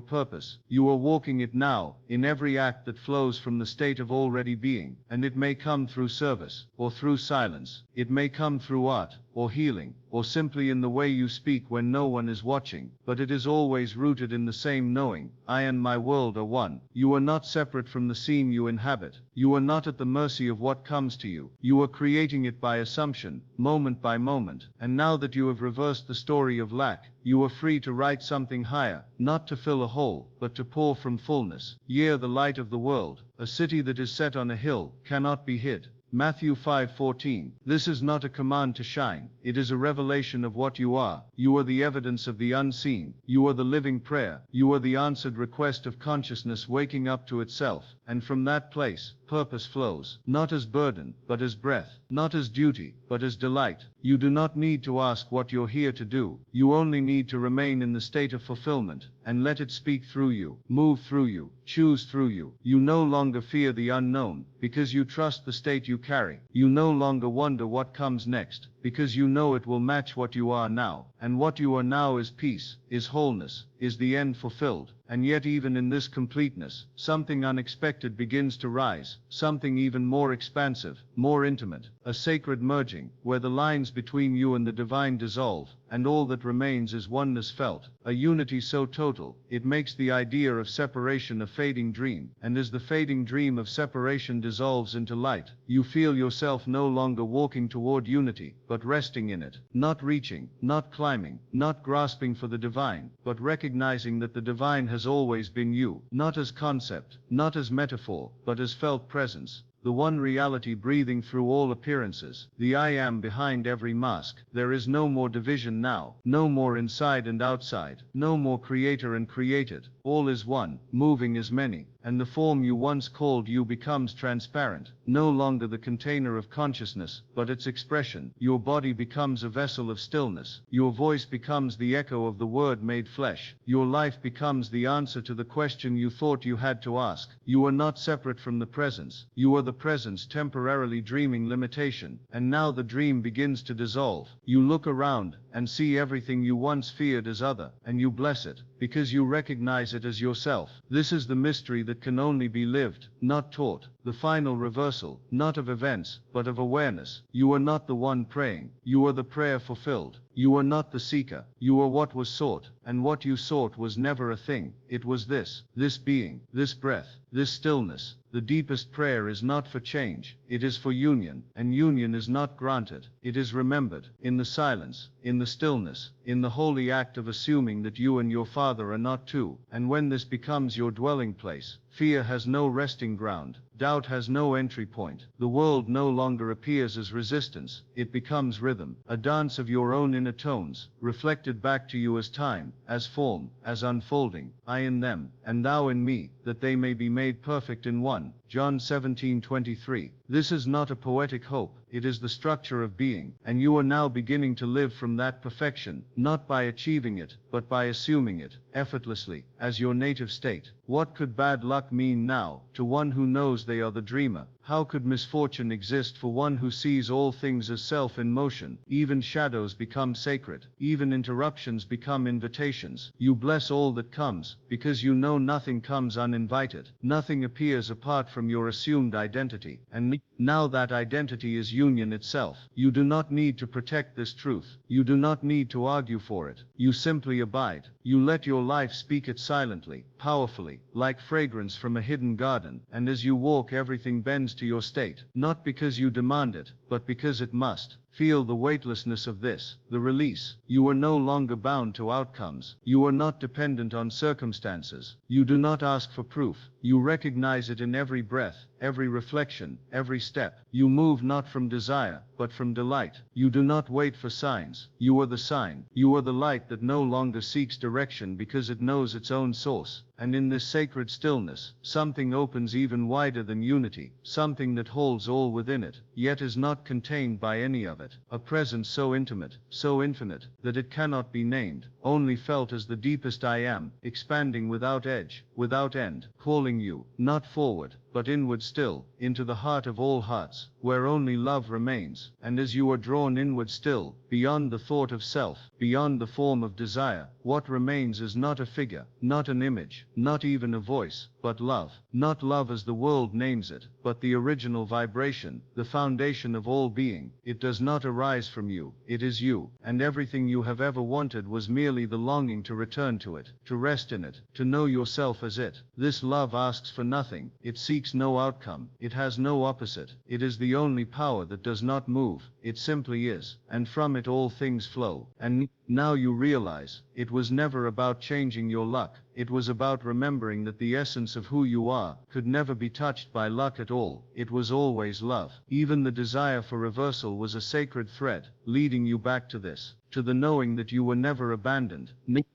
purpose. You are walking it now, in every act that flows from the state of already being, and it may come through service, or through silence. It may come through art, or healing, or simply in the way you speak when no one is watching, but it is always rooted in the same knowing. I and my world are one. You are not separate from the scene you inhabit. You are not at the mercy of what comes to you. You are creating it by assumption, moment by moment. And now that you have reversed the story of lack, you are free to write something higher, not to fill a hole, but to pour from fullness. Ye are the light of the world. A city that is set on a hill cannot be hid. Matthew 5:14. This is not a command to shine. It is a revelation of what you are. You are the evidence of the unseen. You are the living prayer. You are the answered request of consciousness waking up to itself. And from that place, purpose flows, not as burden, but as breath, not as duty, but as delight. You do not need to ask what you're here to do. You only need to remain in the state of fulfillment, and let it speak through you, move through you, choose through you. You no longer fear the unknown, because you trust the state you carry. You no longer wonder what comes next, because you know it will match what you are now. And what you are now is peace, is wholeness, is the end fulfilled. And yet even in this completeness, something unexpected begins to rise, something even more expansive, more intimate, a sacred merging, where the lines between you and the divine dissolve, and all that remains is oneness felt, a unity so total, it makes the idea of separation a fading dream. And as the fading dream of separation dissolves into light, you feel yourself no longer walking toward unity, but resting in it, not reaching, not climbing, not grasping for the divine, but recognizing that the divine has always been you, not as concept, not as metaphor, but as felt presence. The one reality breathing through all appearances, the I am behind every mask. There is no more division now, no more inside and outside, no more creator and created. All is one, moving as many. and the form you once called you becomes transparent, no longer the container of consciousness, but its expression. Your body becomes a vessel of stillness. Your voice becomes the echo of the Word made flesh. Your life becomes the answer to the question you thought you had to ask. You are not separate from the presence. You are the presence temporarily dreaming limitation, and now the dream begins to dissolve. You look around and see everything you once feared as other, and you bless it, because you recognize it as yourself. This is the mystery that can only be lived, not taught. The final reversal, not of events, but of awareness. You are not the one praying. You are the prayer fulfilled. You are not the seeker. You are what was sought, and what you sought was never a thing. It was this being, this breath, this stillness. The deepest prayer is not for change, it is for union, and union is not granted, it is remembered, in the silence, in the stillness, in the holy act of assuming that you and your Father are not two. And when this becomes your dwelling place, fear has no resting ground, doubt has no entry point. The world no longer appears as resistance, it becomes rhythm, a dance of your own inner tones, reflected back to you as time, as form, as unfolding. I in them, and thou in me, that they may be made perfect in one. John 17:23. This is not a poetic hope, it is the structure of being, and you are now beginning to live from that perfection, not by achieving it, but by assuming it, effortlessly, as your native state. What could bad luck mean now, to one who knows they are the dreamer? How could misfortune exist for one who sees all things as self in motion? Even shadows become sacred, even interruptions become invitations. You bless all that comes, because you know nothing comes uninvited, nothing appears apart from your assumed identity, and now that identity is union itself. You do not need to protect this truth, you do not need to argue for it, you simply abide. You let your life speak it silently, powerfully, like fragrance from a hidden garden, and as you walk everything bends to your state, not because you demand it, but because it must. Feel the weightlessness of this, the release. You are no longer bound to outcomes. You are not dependent on circumstances. You do not ask for proof. You recognize it in every breath, every reflection, every step. You move not from desire, but from delight. You do not wait for signs. You are the sign. You are the light that no longer seeks direction because it knows its own source. And in this sacred stillness, something opens even wider than unity, something that holds all within it, yet is not contained by any of it. A presence so intimate, so infinite, that it cannot be named, only felt as the deepest I am, expanding without edge, without end, calling you, not forward, but inward still, into the heart of all hearts, where only love remains. And as you are drawn inward still, beyond the thought of self, beyond the form of desire, what remains is not a figure, not an image, not even a voice, but love. Not love as the world names it, but the original vibration, the foundation of all being. It does not arise from you, it is you, and everything you have ever wanted was merely the longing to return to it, to rest in it, to know yourself as it. This love asks for nothing, it seeks no outcome, it has no opposite, it is the only power that does not move, it simply is, and from it all things flow. And now you realize, it was never about changing your luck, it was about remembering that the essence of who you are could never be touched by luck at all. It was always love. Even the desire for reversal was a sacred thread, leading you back to this, to the knowing that you were never abandoned,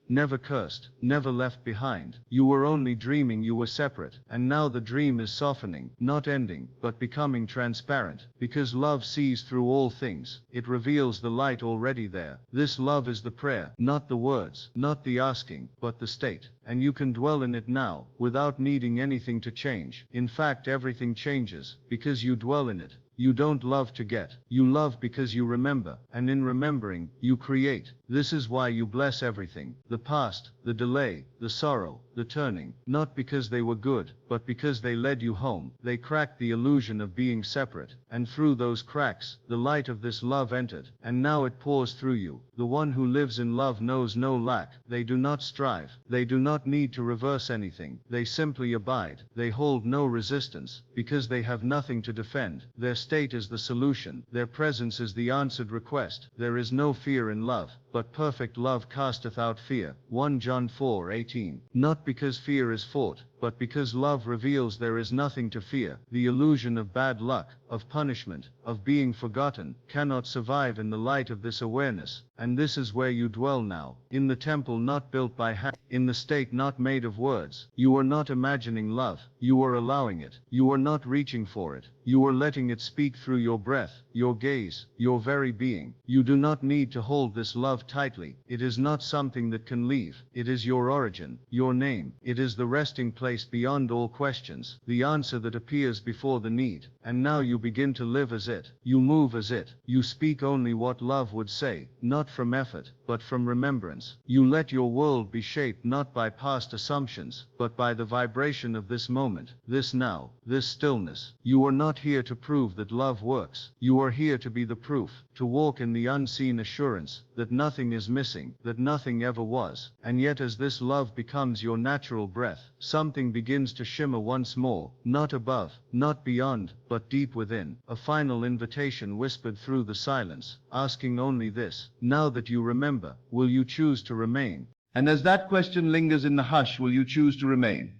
never cursed, never left behind. You were only dreaming you were separate, and now the dream is softening, not ending, but becoming transparent, because love sees through all things. It reveals the light already there. This love is the prayer, not the words, not the asking, but the state. And you can dwell in it now, without needing anything to change. In fact, everything changes, because you dwell in it. You don't love to get, you love because you remember, and in remembering, you create. This is why you bless everything, the past, the delay, the sorrow, the turning, not because they were good, but because they led you home. They cracked the illusion of being separate, and through those cracks, the light of this love entered, and now it pours through you. The one who lives in love knows no lack. They do not strive, they do not need to reverse anything, they simply abide. They hold no resistance, because they have nothing to defend. Their state is the solution, their presence is the answered request. There is no fear in love, but perfect love casteth out fear. 1 John 4:18. Not because fear is fought, but because love reveals there is nothing to fear. The illusion of bad luck, of punishment, of being forgotten, cannot survive in the light of this awareness, and this is where you dwell now, in the temple not built by hand, in the state not made of words. You are not imagining love, you are allowing it. You are not reaching for it, you are letting it speak through your breath, your gaze, your very being. You do not need to hold this love tightly. It is not something that can leave. It is your origin, your name. It is the resting place beyond all questions, the answer that appears before the need. And now you begin to live as it. You move as it. You speak only what love would say, not from effort, but from remembrance. You let your world be shaped not by past assumptions, but by the vibration of this moment, this now, this stillness. You are not here to prove that love works. You are here to be the proof, to walk in the unseen assurance that nothing is missing, that nothing ever was. And yet as this love becomes your natural breath, something begins to shimmer once more, not above, not beyond, but deep within. A final invitation whispered through the silence, asking only this: now that you remember, will you choose to remain? And as that question lingers in the hush, will you choose to remain?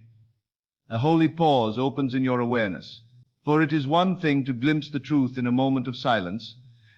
A holy pause opens in your awareness. For it is one thing to glimpse the truth in a moment of silence,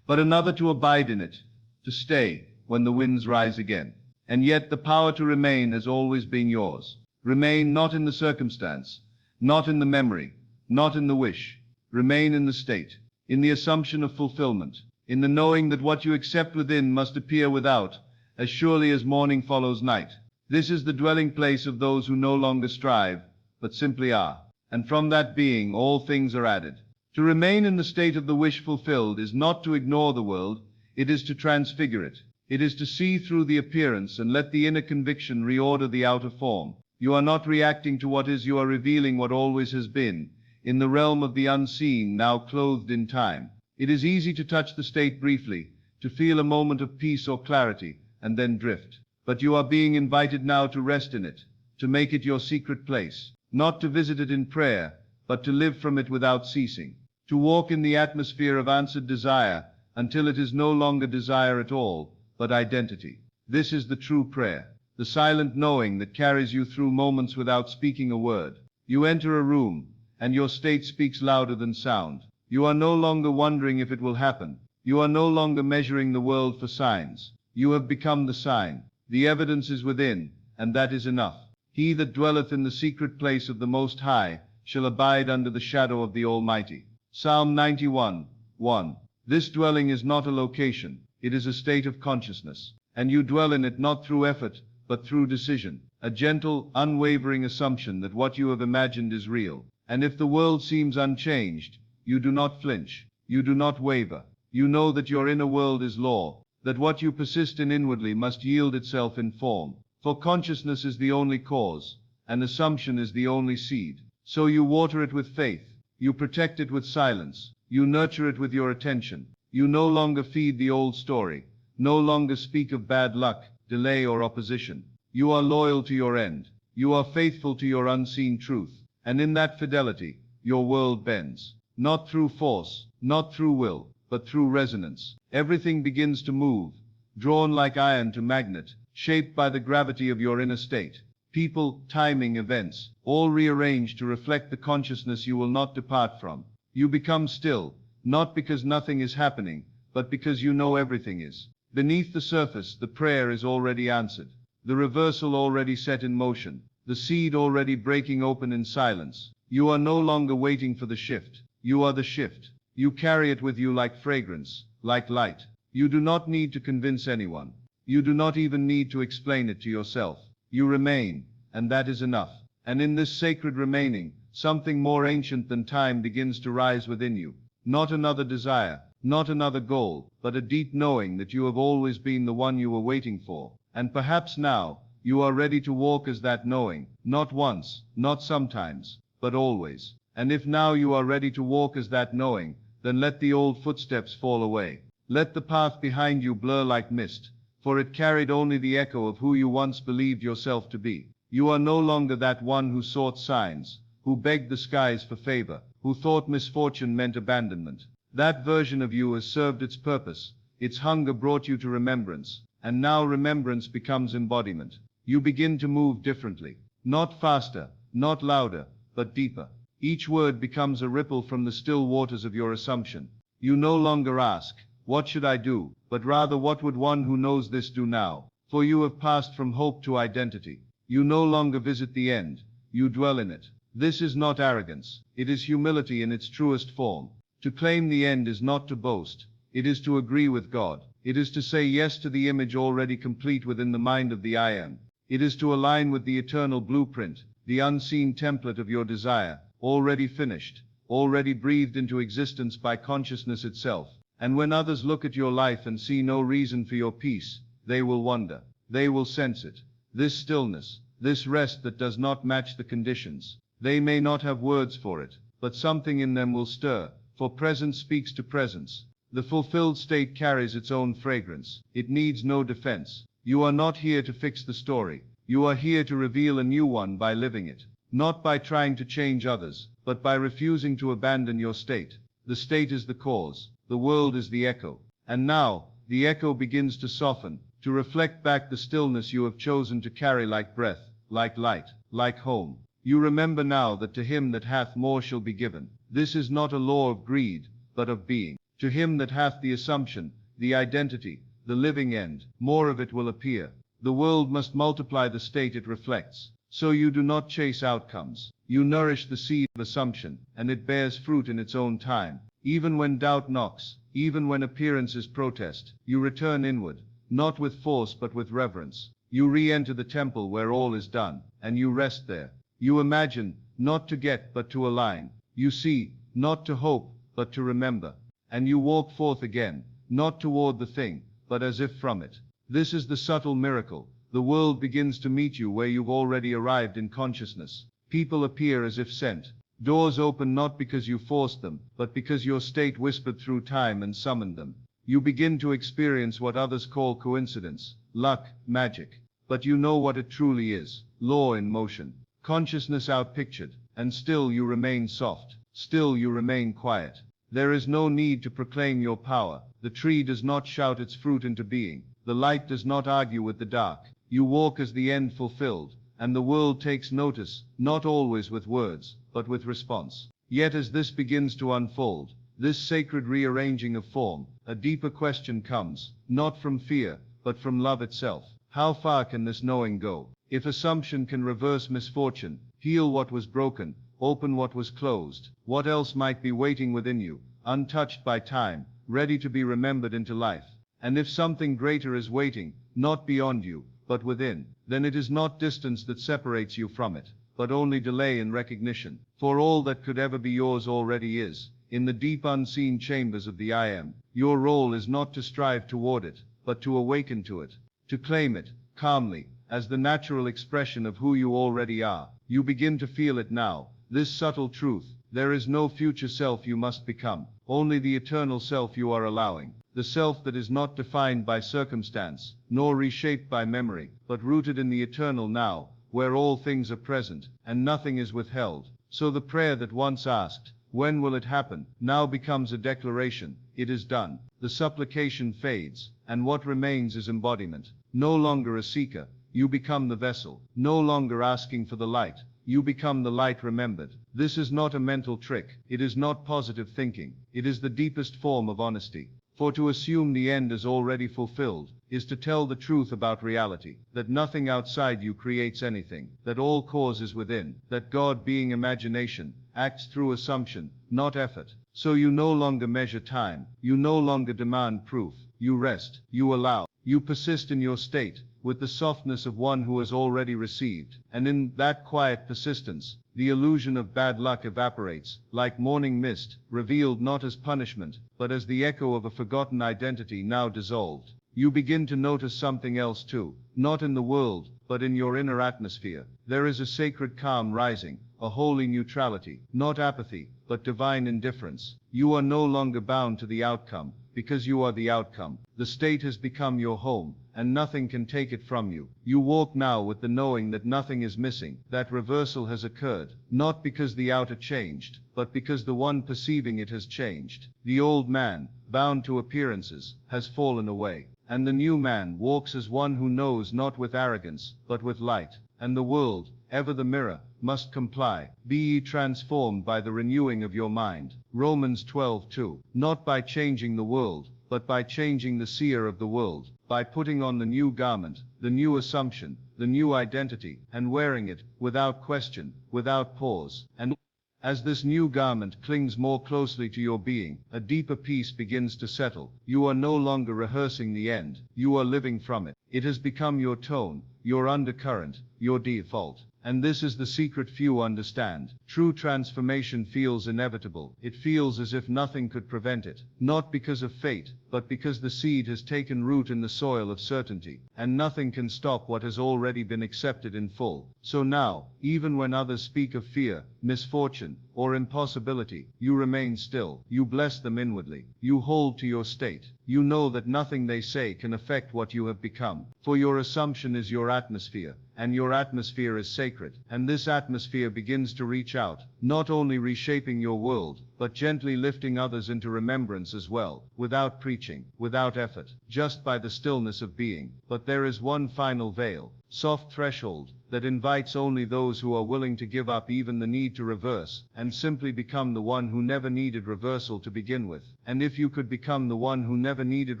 but another to abide in it, to stay when the winds rise again. And yet the power to remain has always been yours. Remain not in the circumstance, not in the memory, not in the wish. Remain in the state, in the assumption of fulfillment, in the knowing that what you accept within must appear without, as surely as morning follows night. This is the dwelling place of those who no longer strive, but simply are. And from that being all things are added. To remain in the state of the wish fulfilled is not to ignore the world, it is to transfigure it. It is to see through the appearance and let the inner conviction reorder the outer form. You are not reacting to what is, you are revealing what always has been, in the realm of the unseen, now clothed in time. It is easy to touch the state briefly, to feel a moment of peace or clarity, and then drift. But you are being invited now to rest in it, to make it your secret place, not to visit it in prayer, but to live from it without ceasing, to walk in the atmosphere of answered desire until it is no longer desire at all, but identity. This is the true prayer, the silent knowing that carries you through moments without speaking a word. You enter a room, and your state speaks louder than sound. You are no longer wondering if it will happen. You are no longer measuring the world for signs. You have become the sign. The evidence is within, and that is enough. He that dwelleth in the secret place of the Most High shall abide under the shadow of the Almighty. Psalm 91:1. This dwelling is not a location, it is a state of consciousness, and you dwell in it not through effort, but through decision, a gentle, unwavering assumption that what you have imagined is real. And if the world seems unchanged, you do not flinch, you do not waver. You know that your inner world is law, that what you persist in inwardly must yield itself in form. For consciousness is the only cause, and assumption is the only seed. So you water it with faith, you protect it with silence, you nurture it with your attention. You no longer feed the old story, no longer speak of bad luck, delay or opposition. You are loyal to your end, you are faithful to your unseen truth, and in that fidelity, your world bends. Not through force, not through will, but through resonance. Everything begins to move, drawn like iron to magnet, shaped by the gravity of your inner state. People, timing, events, all rearranged to reflect the consciousness you will not depart from. You become still, not because nothing is happening, but because you know everything is. Beneath the surface, the prayer is already answered, the reversal already set in motion, the seed already breaking open in silence. You are no longer waiting for the shift. You are the shift. You carry it with you like fragrance, like light. You do not need to convince anyone. You do not even need to explain it to yourself. You remain, and that is enough. And in this sacred remaining, something more ancient than time begins to rise within you. Not another desire, not another goal, but a deep knowing that you have always been the one you were waiting for. And perhaps now, you are ready to walk as that knowing, not once, not sometimes, but always. And if now you are ready to walk as that knowing, then let the old footsteps fall away. Let the path behind you blur like mist, for it carried only the echo of who you once believed yourself to be. You are no longer that one who sought signs, who begged the skies for favor, who thought misfortune meant abandonment. That version of you has served its purpose. Its hunger brought you to remembrance. And now remembrance becomes embodiment. You begin to move differently. Not faster, not louder, but deeper. Each word becomes a ripple from the still waters of your assumption. You no longer ask, what should I do? But rather, what would one who knows this do now? For you have passed from hope to identity. You no longer visit the end, you dwell in it. This is not arrogance, it is humility in its truest form. To claim the end is not to boast, it is to agree with God. It is to say yes to the image already complete within the mind of the I Am. It is to align with the eternal blueprint, the unseen template of your desire, already finished, already breathed into existence by consciousness itself. And when others look at your life and see no reason for your peace, they will wonder. They will sense it. This stillness, this rest that does not match the conditions. They may not have words for it, but something in them will stir, for presence speaks to presence. The fulfilled state carries its own fragrance. It needs no defense. You are not here to fix the story. You are here to reveal a new one by living it. Not by trying to change others, but by refusing to abandon your state. The state is the cause. The world is the echo. And now, the echo begins to soften, to reflect back the stillness you have chosen to carry like breath, like light, like home. You remember now that to him that hath more shall be given. This is not a law of greed, but of being. To him that hath the assumption, the identity, the living end, more of it will appear. The world must multiply the state it reflects. So you do not chase outcomes. You nourish the seed of assumption, and it bears fruit in its own time. Even when doubt knocks, even when appearances protest, you return inward, not with force but with reverence. You re-enter the temple where all is done, and you rest there. You imagine, not to get but to align. You see, not to hope, but to remember. And you walk forth again, not toward the thing, but as if from it. This is the subtle miracle. The world begins to meet you where you've already arrived in consciousness. People appear as if sent. Doors open not because you forced them, but because your state whispered through time and summoned them. You begin to experience what others call coincidence, luck, magic. But you know what it truly is, law in motion. Consciousness outpictured, and still you remain soft, still you remain quiet. There is no need to proclaim your power. The tree does not shout its fruit into being. The light does not argue with the dark. You walk as the end fulfilled, and the world takes notice, not always with words, but with response. Yet as this begins to unfold, this sacred rearranging of form, a deeper question comes, not from fear, but from love itself. How far can this knowing go? If assumption can reverse misfortune, heal what was broken, open what was closed, what else might be waiting within you, untouched by time, ready to be remembered into life? And if something greater is waiting, not beyond you, but within, then it is not distance that separates you from it, but only delay in recognition. For all that could ever be yours already is, in the deep unseen chambers of the I Am. Your role is not to strive toward it, but to awaken to it, to claim it, calmly, as the natural expression of who you already are. You begin to feel it now, this subtle truth. There is no future self you must become, only the eternal self you are allowing. The self that is not defined by circumstance, nor reshaped by memory, but rooted in the eternal now, where all things are present, and nothing is withheld. So the prayer that once asked, when will it happen, now becomes a declaration, it is done. The supplication fades, and what remains is embodiment. No longer a seeker, you become the vessel. No longer asking for the light, you become the light remembered. This is not a mental trick, it is not positive thinking, it is the deepest form of honesty. For to assume the end as already fulfilled, is to tell the truth about reality, that nothing outside you creates anything, that all cause is within, that God, being imagination, acts through assumption, not effort. So you no longer measure time, you no longer demand proof, you rest, you allow, you persist in your state, with the softness of one who has already received, and in that quiet persistence, the illusion of bad luck evaporates, like morning mist, revealed not as punishment, but as the echo of a forgotten identity now dissolved. You begin to notice something else too, not in the world, but in your inner atmosphere. There is a sacred calm rising, a holy neutrality, not apathy, but divine indifference. You are no longer bound to the outcome, because you are the outcome. The state has become your home, and nothing can take it from you. You walk now with the knowing that nothing is missing, that reversal has occurred, not because the outer changed, but because the one perceiving it has changed. The old man, bound to appearances, has fallen away, And the new man walks as one who knows, not with arrogance, but with light. And the world, ever the mirror, must comply. Be ye transformed by the renewing of your mind. Romans 12:2. Not by changing the world, but by changing the seer of the world, by putting on the new garment, the new assumption, the new identity, and wearing it, without question, without pause. And as this new garment clings more closely to your being, a deeper peace begins to settle. You are no longer rehearsing the end, you are living from it. It has become your tone, your undercurrent, your default. And this is the secret few understand. True transformation feels inevitable. It feels as if nothing could prevent it. Not because of fate, but because the seed has taken root in the soil of certainty. And nothing can stop what has already been accepted in full. So now, even when others speak of fear, misfortune, or impossibility, you remain still. You bless them inwardly. You hold to your state. You know that nothing they say can affect what you have become. For your assumption is your atmosphere, and your atmosphere is sacred. And this atmosphere begins to reach out, not only reshaping your world, but gently lifting others into remembrance as well, without preaching, without effort, just by the stillness of being. But there is one final veil, soft threshold, that invites only those who are willing to give up even the need to reverse, and simply become the one who never needed reversal to begin with. And if you could become the one who never needed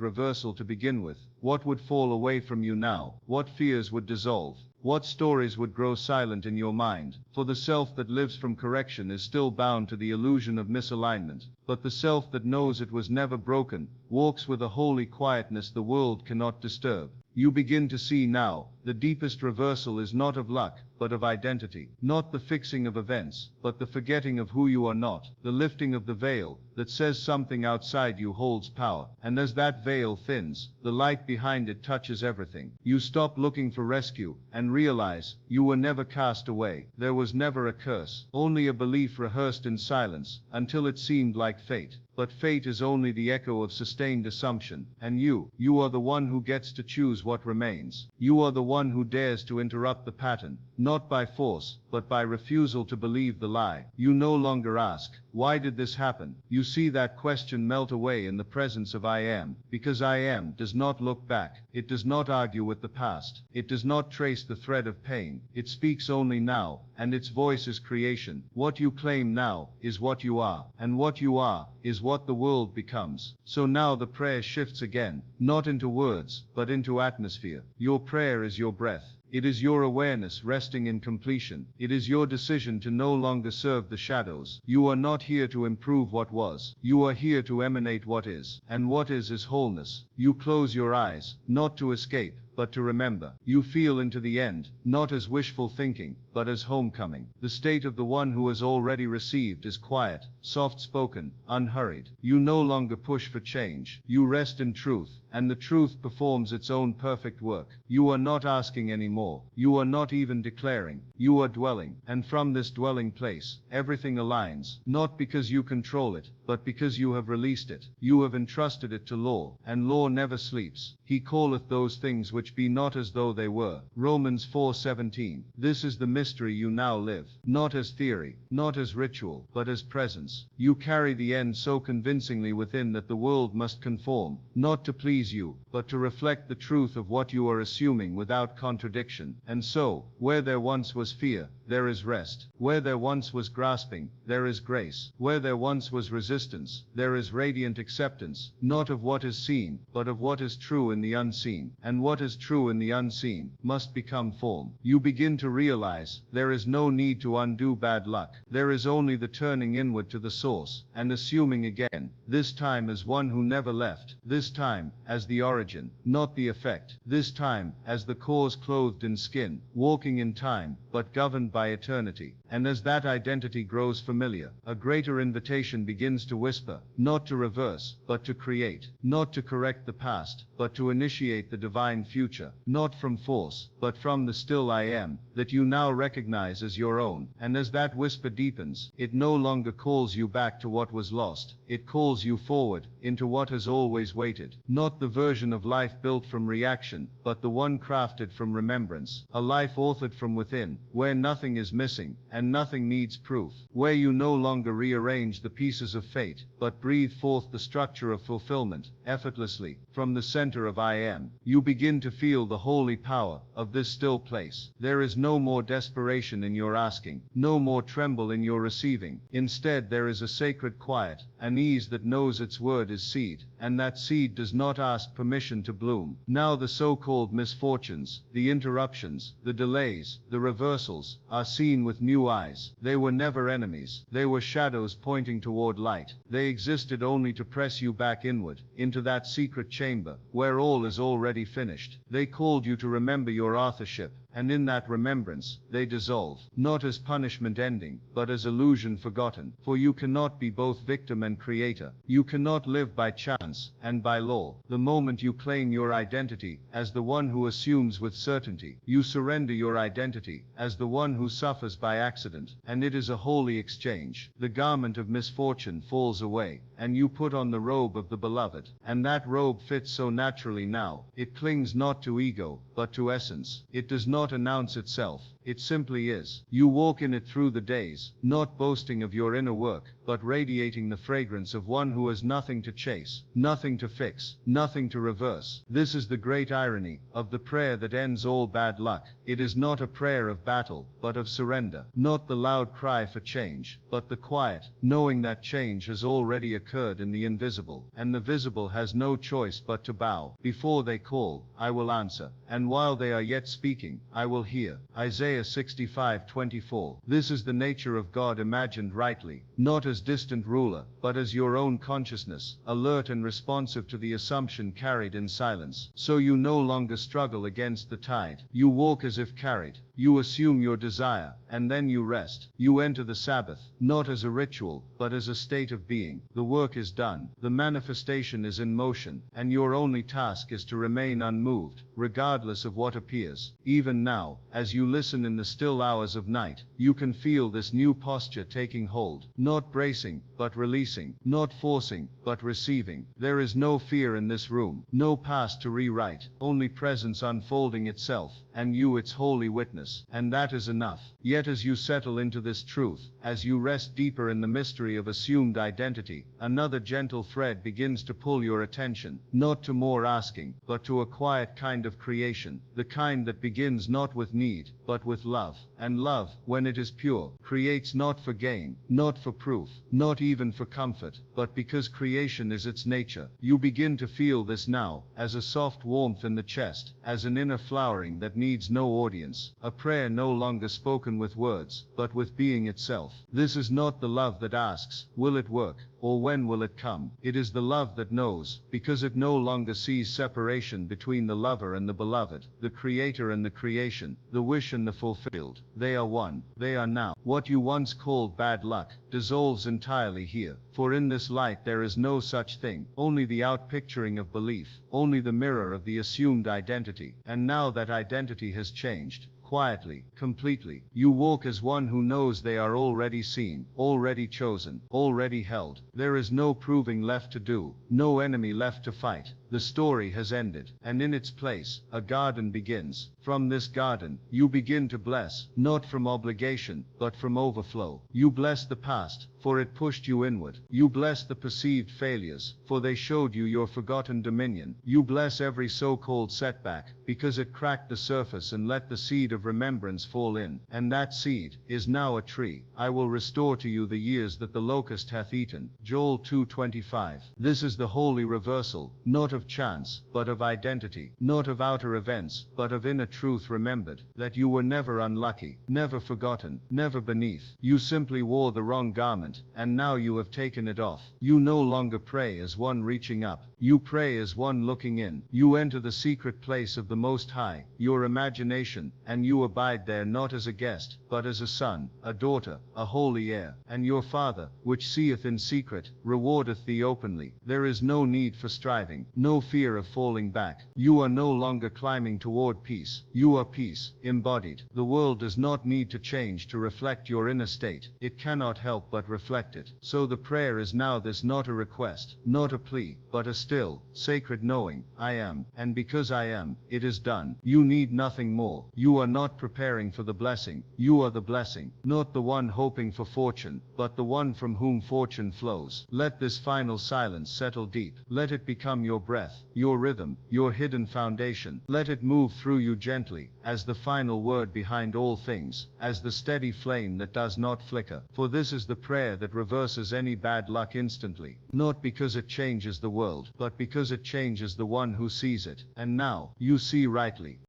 reversal to begin with, what would fall away from you now? What fears would dissolve? What stories would grow silent in your mind? For the self that lives from correction is still bound to the illusion of misalignment, but the self that knows it was never broken walks with a holy quietness the world cannot disturb. You begin to see now, the deepest reversal is not of luck, but of identity. Not the fixing of events, but the forgetting of who you are not. The lifting of the veil that says something outside you holds power. And as that veil thins, the light behind it touches everything. You stop looking for rescue, and realize, you were never cast away. There was never a curse, only a belief rehearsed in silence, until it seemed like fate. But fate is only the echo of sustained assumption. And you are the one who gets to choose what remains. You are the one who dares to interrupt the pattern, not by force, but by refusal to believe the lie. You no longer ask, why did this happen? You see that question melt away in the presence of I am, because I am does not look back. It does not argue with the past. It does not trace the thread of pain. It speaks only now, and its voice is creation. What you claim now is what you are, and what you are is what the world becomes. So now the prayer shifts again, not into words, but into atmosphere. Your prayer is your breath. It is your awareness resting in completion. It is your decision to no longer serve the shadows. You are not here to improve what was. You are here to emanate what is. And what is wholeness. You close your eyes, not to escape, but to remember. You feel into the end, not as wishful thinking, but as homecoming. The state of the one who has already received is quiet, soft-spoken, unhurried. You no longer push for change. You rest in truth, and the truth performs its own perfect work. You are not asking anymore. You are not even declaring. You are dwelling. And from this dwelling place, everything aligns, not because you control it, but because you have released it. You have entrusted it to law, and law never sleeps. He calleth those things which be not as though they were. Romans 4:17. This is the mystery you now live, not as theory, not as ritual, but as presence. You carry the end so convincingly within that the world must conform, not to please you, but to reflect the truth of what you are assuming without contradiction. And so, where there once was fear, there is rest. Where there once was grasping, there is grace. Where there once was resistance, there is radiant acceptance, not of what is seen, but of what is true in the unseen. And what is true in the unseen must become form. You begin to realize there is no need to undo bad luck. There is only the turning inward to the source, and assuming again, this time as one who never left, this time as the origin, not the effect, this time as the cause clothed in skin, walking in time, but governed by eternity. And as that identity grows familiar, a greater invitation begins to whisper, not to reverse, but to create, not to correct the past, but to initiate the divine future, not from force, but from the still I am, that you now recognize as your own. And as that whisper deepens, it no longer calls you back to what was lost, it calls you forward, into what has always waited, not the version of life built from reaction, but the one crafted from remembrance. remembrance, a life authored from within, where nothing is missing, and nothing needs proof, where you no longer rearrange the pieces of fate, but breathe forth the structure of fulfillment, effortlessly, from the center of I am. You begin to feel the holy power of this still place. There is no more desperation in your asking, no more tremble in your receiving. Instead, there is a sacred quiet, an ease that knows its word is seed, and that seed does not ask permission to bloom. Now the so-called misfortunes, the interruptions, the delays, the reversals, are seen with new eyes. They were never enemies. They were shadows pointing toward light. They existed only to press you back inward, into that secret chamber, where all is already finished. They called you to remember your authorship, and in that remembrance, they dissolve, not as punishment ending, but as illusion forgotten. For you cannot be both victim and creator. You cannot live by chance and by law. The moment you claim your identity as the one who assumes with certainty, you surrender your identity as the one who suffers by accident, and it is a holy exchange. The garment of misfortune falls away, and you put on the robe of the beloved, and that robe fits so naturally now. It clings not to ego, but to essence. It does not announce itself. It simply is. You walk in it through the days, not boasting of your inner work, but radiating the fragrance of one who has nothing to chase, nothing to fix, nothing to reverse. This is the great irony of the prayer that ends all bad luck. It is not a prayer of battle, but of surrender. Not the loud cry for change, but the quiet, knowing that change has already occurred in the invisible, and the visible has no choice but to bow. Before they call, I will answer, and while they are yet speaking, I will hear. Isaiah 65:24. This is the nature of God imagined rightly, not as distant ruler, but as your own consciousness, alert and responsive to the assumption carried in silence. So you no longer struggle against the tide. You walk as if carried. You assume your desire, and then you rest. You enter the Sabbath, not as a ritual, but as a state of being. The work is done. The manifestation is in motion, and your only task is to remain unmoved, regardless of what appears. Even now, as you listen in the still hours of night, you can feel this new posture taking hold, not bracing, but releasing, not forcing, but receiving. There is no fear in this room, no past to rewrite, only presence unfolding itself, and you its holy witness. And that is enough. Yet as you settle into this truth, as you rest deeper in the mystery of assumed identity, another gentle thread begins to pull your attention, not to more asking, but to a quiet kind of creation, the kind that begins not with need, but with love. And love, when it is pure, creates not for gain, not for proof, not even for comfort, but because creation is its nature. You begin to feel this now, as a soft warmth in the chest, as an inner flowering that needs no audience, a prayer no longer spoken with words, but with being itself. This is not the love that asks, will it work, or when will it come? It is the love that knows, because it no longer sees separation between the lover and the beloved, the creator and the creation, the wish and the fulfilled. They are one. They are now. What you once called bad luck dissolves entirely here, for in this light there is no such thing, only the outpicturing of belief, only the mirror of the assumed identity. And now that identity has changed. Quietly, completely, you walk as one who knows they are already seen, already chosen, already held. There is no proving left to do, no enemy left to fight. The story has ended, and in its place, a garden begins. From this garden, you begin to bless, not from obligation, but from overflow. You bless the past, for it pushed you inward. You bless the perceived failures, for they showed you your forgotten dominion. You bless every so-called setback, because it cracked the surface and let the seed of remembrance fall in. And that seed is now a tree. I will restore to you the years that the locust hath eaten. Joel 2:25. This is the holy reversal, not of chance, but of identity, not of outer events, but of inner truth remembered, that you were never unlucky, never forgotten, never beneath. You simply wore the wrong garment, and now you have taken it off. You no longer pray as one reaching up, you pray as one looking in. You enter the secret place of the Most High, your imagination, and you abide there not as a guest, but as a son, a daughter, a holy heir. And your Father, which seeth in secret, secret, rewardeth thee openly. There is no need for striving, no fear of falling back. You are no longer climbing toward peace. You are peace, embodied. The world does not need to change to reflect your inner state. It cannot help but reflect it. So the prayer is now this, not a request, not a plea, but a still, sacred knowing, I am, and because I am, it is done. You need nothing more. You are not preparing for the blessing. You are the blessing, not the one hoping for fortune, but the one from whom fortune flows. Let this final silence settle deep. Let it become your breath, your rhythm, your hidden foundation. Let it move through you gently, as the final word behind all things, as the steady flame that does not flicker. For this is the prayer that reverses any bad luck instantly, not because it changes the world, but because it changes the one who sees it. And now, you see rightly.